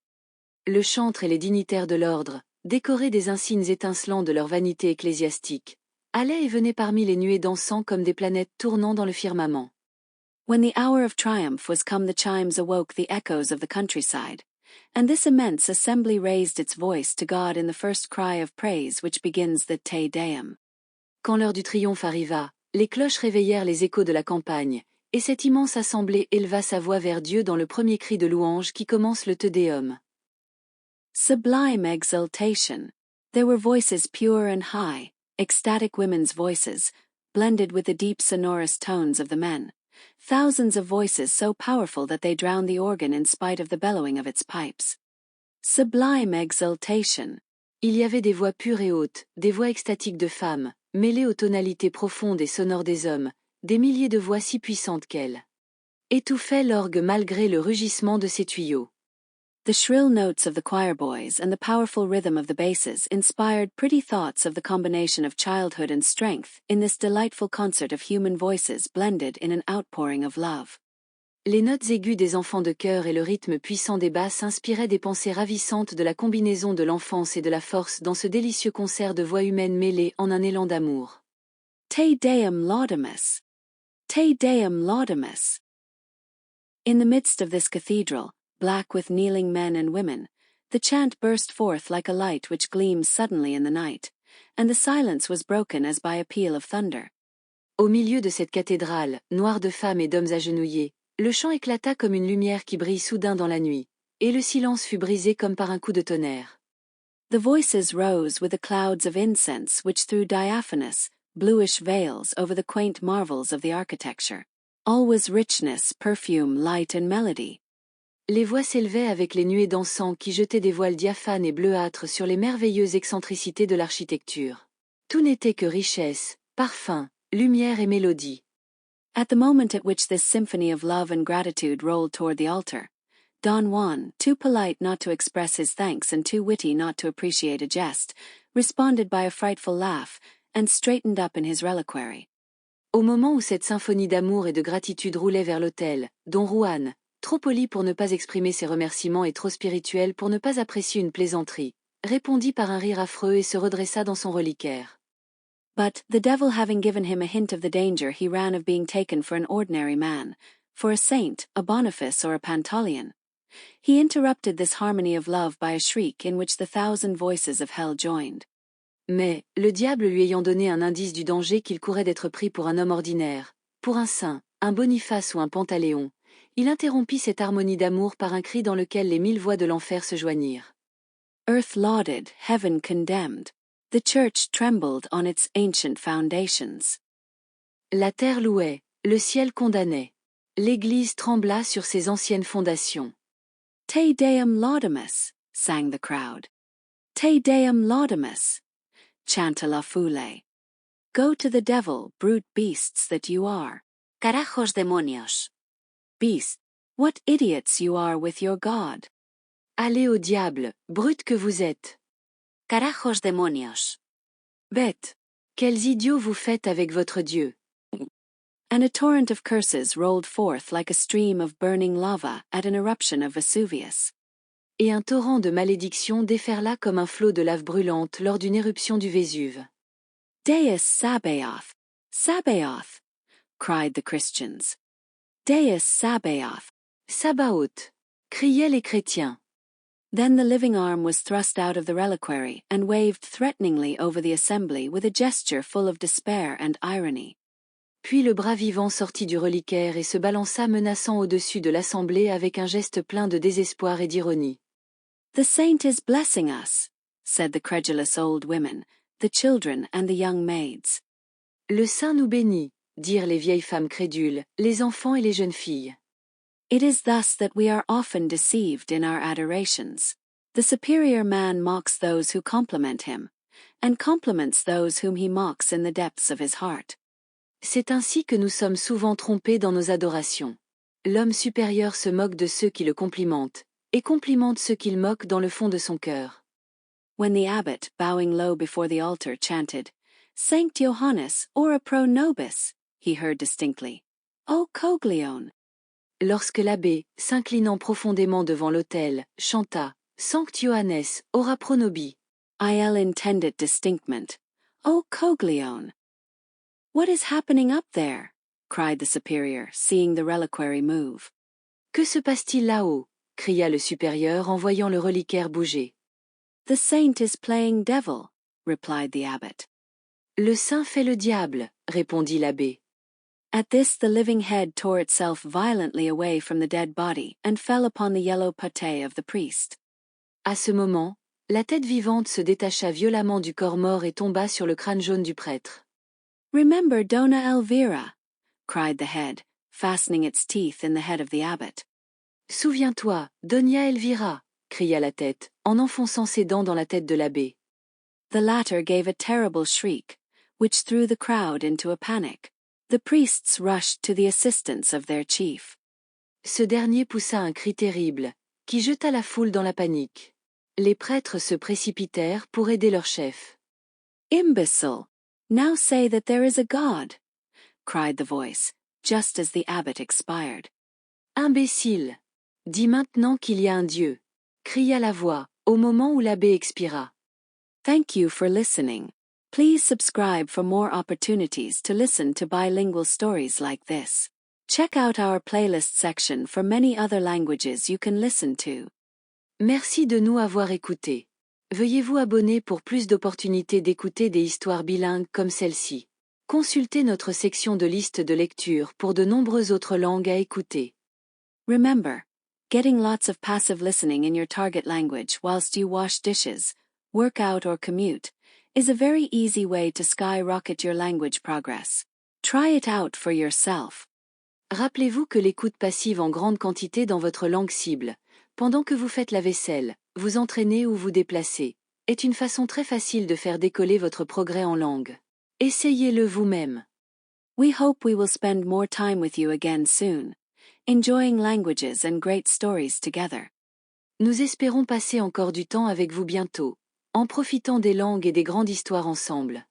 Le chantre et les dignitaires de l'ordre, décorés des insignes étincelants de leur vanité ecclésiastique, allaient et venaient parmi les nuées d'encens comme des planètes tournant dans le firmament. When the hour of triumph was come, the chimes awoke the echoes of the countryside, and this immense assembly raised its voice to God in the first cry of praise which begins the Te Deum. Quand l'heure du triomphe arriva, les cloches réveillèrent les échos de la campagne, et cette immense assemblée éleva sa voix vers Dieu dans le premier cri de louange qui commence le Te Deum. Sublime exultation. There were voices pure and high, ecstatic women's voices, blended with the deep sonorous tones of the men. Thousands of voices so powerful that they drowned the organ in spite of the bellowing of its pipes. Sublime exultation. Il y avait des voix pures et hautes, des voix extatiques de femmes, mêlées aux tonalités profondes et sonores des hommes, des milliers de voix si puissantes qu'elles étouffaient l'orgue malgré le rugissement de ses tuyaux. The shrill notes of the choir boys and the powerful rhythm of the basses inspired pretty thoughts of the combination of childhood and strength in this delightful concert of human voices blended in an outpouring of love. Les notes aiguës des enfants de chœur et le rythme puissant des basses inspiraient des pensées ravissantes de la combinaison de l'enfance et de la force dans ce délicieux concert de voix humaines mêlées en un élan d'amour. Te Deum laudamus. Te Deum laudamus. In the midst of this cathedral, black with kneeling men and women, the chant burst forth like a light which gleams suddenly in the night, and the silence was broken as by a peal of thunder. Au milieu de cette cathédrale, noire de femmes et d'hommes agenouillés, le chant éclata comme une lumière qui brille soudain dans la nuit, et le silence fut brisé comme par un coup de tonnerre. The voices rose with the clouds of incense which threw diaphanous, bluish veils over the quaint marvels of the architecture. All was richness, perfume, light and melody. Les voix s'élevaient avec les nuées d'encens qui jetaient des voiles diaphanes et bleuâtres sur les merveilleuses excentricités de l'architecture. Tout n'était que richesse, parfum, lumière et mélodie. At the moment at which this symphony of love and gratitude rolled toward the altar, Don Juan, too polite not to express his thanks and too witty not to appreciate a jest, responded by a frightful laugh, and straightened up in his reliquary. Au moment où cette symphonie d'amour et de gratitude roulait vers l'autel, Don Juan, trop poli pour ne pas exprimer ses remerciements et trop spirituel pour ne pas apprécier une plaisanterie, répondit par un rire affreux et se redressa dans son reliquaire. But, the devil having given him a hint of the danger he ran of being taken for an ordinary man, for a saint, a Boniface or a Pantaleon, he interrupted this harmony of love by a shriek in which the thousand voices of hell joined. Mais, le diable lui ayant donné un indice du danger qu'il courait d'être pris pour un homme ordinaire, pour un saint, un Boniface ou un Pantaléon, il interrompit cette harmonie d'amour par un cri dans lequel les 1000 voix de l'enfer se joignirent. Earth lauded, heaven condemned. The church trembled on its ancient foundations. La terre louait, le ciel condamnait. L'Église trembla sur ses anciennes fondations. Te Deum laudamus, sang the crowd. Te Deum laudamus. Chant la foule. Go to the devil, brute beasts that you are. Carajos demonios. Beast, what idiots you are with your God. Allez au diable, brutes que vous êtes. Carajos demonios. Bêtes, quels idiots vous faites avec votre Dieu. And a torrent of curses rolled forth like a stream of burning lava at an eruption of Vesuvius. Et un torrent de malédiction déferla comme un flot de lave brûlante lors d'une éruption du Vésuve. Deus Sabaoth, Sabaoth, cried the Christians. Deus Sabaoth, Sabaoth, criaient les chrétiens. Then the living arm was thrust out of the reliquary and waved threateningly over the assembly with a gesture full of despair and irony. Puis le bras vivant sortit du reliquaire et se balança menaçant au-dessus de l'assemblée avec un geste plein de désespoir et d'ironie. The saint is blessing us, said the credulous old women, the children and the young maids. Le saint nous bénit, dirent les vieilles femmes crédules, les enfants et les jeunes filles. It is thus that we are often deceived in our adorations. The superior man mocks those who compliment him, and compliments those whom he mocks in the depths of his heart. C'est ainsi que nous sommes souvent trompés dans nos adorations. L'homme supérieur se moque de ceux qui le complimentent, et complimente ceux qu'il moque dans le fond de son cœur. When the abbot, bowing low before the altar, chanted, Sanct Johannes, ora pro nobis, he heard distinctly, O coglione. Lorsque l'abbé, s'inclinant profondément devant l'autel, chanta, Sanct Johannes, ora pro nobis. Il intended distinctment, O coglione. What is happening up there? Cried the superior, seeing the reliquary move. Que se passe-t-il là-haut? Cria le supérieur en voyant le reliquaire bouger. The saint is playing devil, replied the abbot. Le saint fait le diable, répondit l'abbé. At this the living head tore itself violently away from the dead body and fell upon the yellow pate of the priest. À ce moment, la tête vivante se détacha violemment du corps mort et tomba sur le crâne jaune du prêtre. Remember Dona Elvira, cried the head, fastening its teeth in the head of the abbot. Souviens-toi, Doña Elvira, cria la tête, en enfonçant ses dents dans la tête de l'abbé. The latter gave a terrible shriek, which threw the crowd into a panic. The priests rushed to the assistance of their chief. Ce dernier poussa un cri terrible, qui jeta la foule dans la panique. Les prêtres se précipitèrent pour aider leur chef. Imbecile! Now say that there is a God! Cried the voice, just as the abbot expired. Imbécile! Dis maintenant qu'il y a un Dieu! Cria la voix, au moment où l'abbé expira. Thank you for listening. Please subscribe for more opportunities to listen to bilingual stories like this. Check out our playlist section for many other languages you can listen to. Merci de nous avoir écoutés. Veuillez vous abonner pour plus d'opportunités d'écouter des histoires bilingues comme celle-ci. Consultez notre section de liste de lecture pour de nombreuses autres langues à écouter. Remember, getting lots of passive listening in your target language whilst you wash dishes, work out or commute, is a very easy way to skyrocket your language progress. Try it out for yourself. Rappelez-vous que l'écoute passive en grande quantité dans votre langue cible, pendant que vous faites la vaisselle, vous entraînez ou vous déplacez, est une façon très facile de faire décoller votre progrès en langue. Essayez-le vous-même. We hope we will spend more time with you again soon, enjoying languages and great stories together. Nous espérons passer encore du temps avec vous bientôt, en profitant des langues et des grandes histoires ensemble.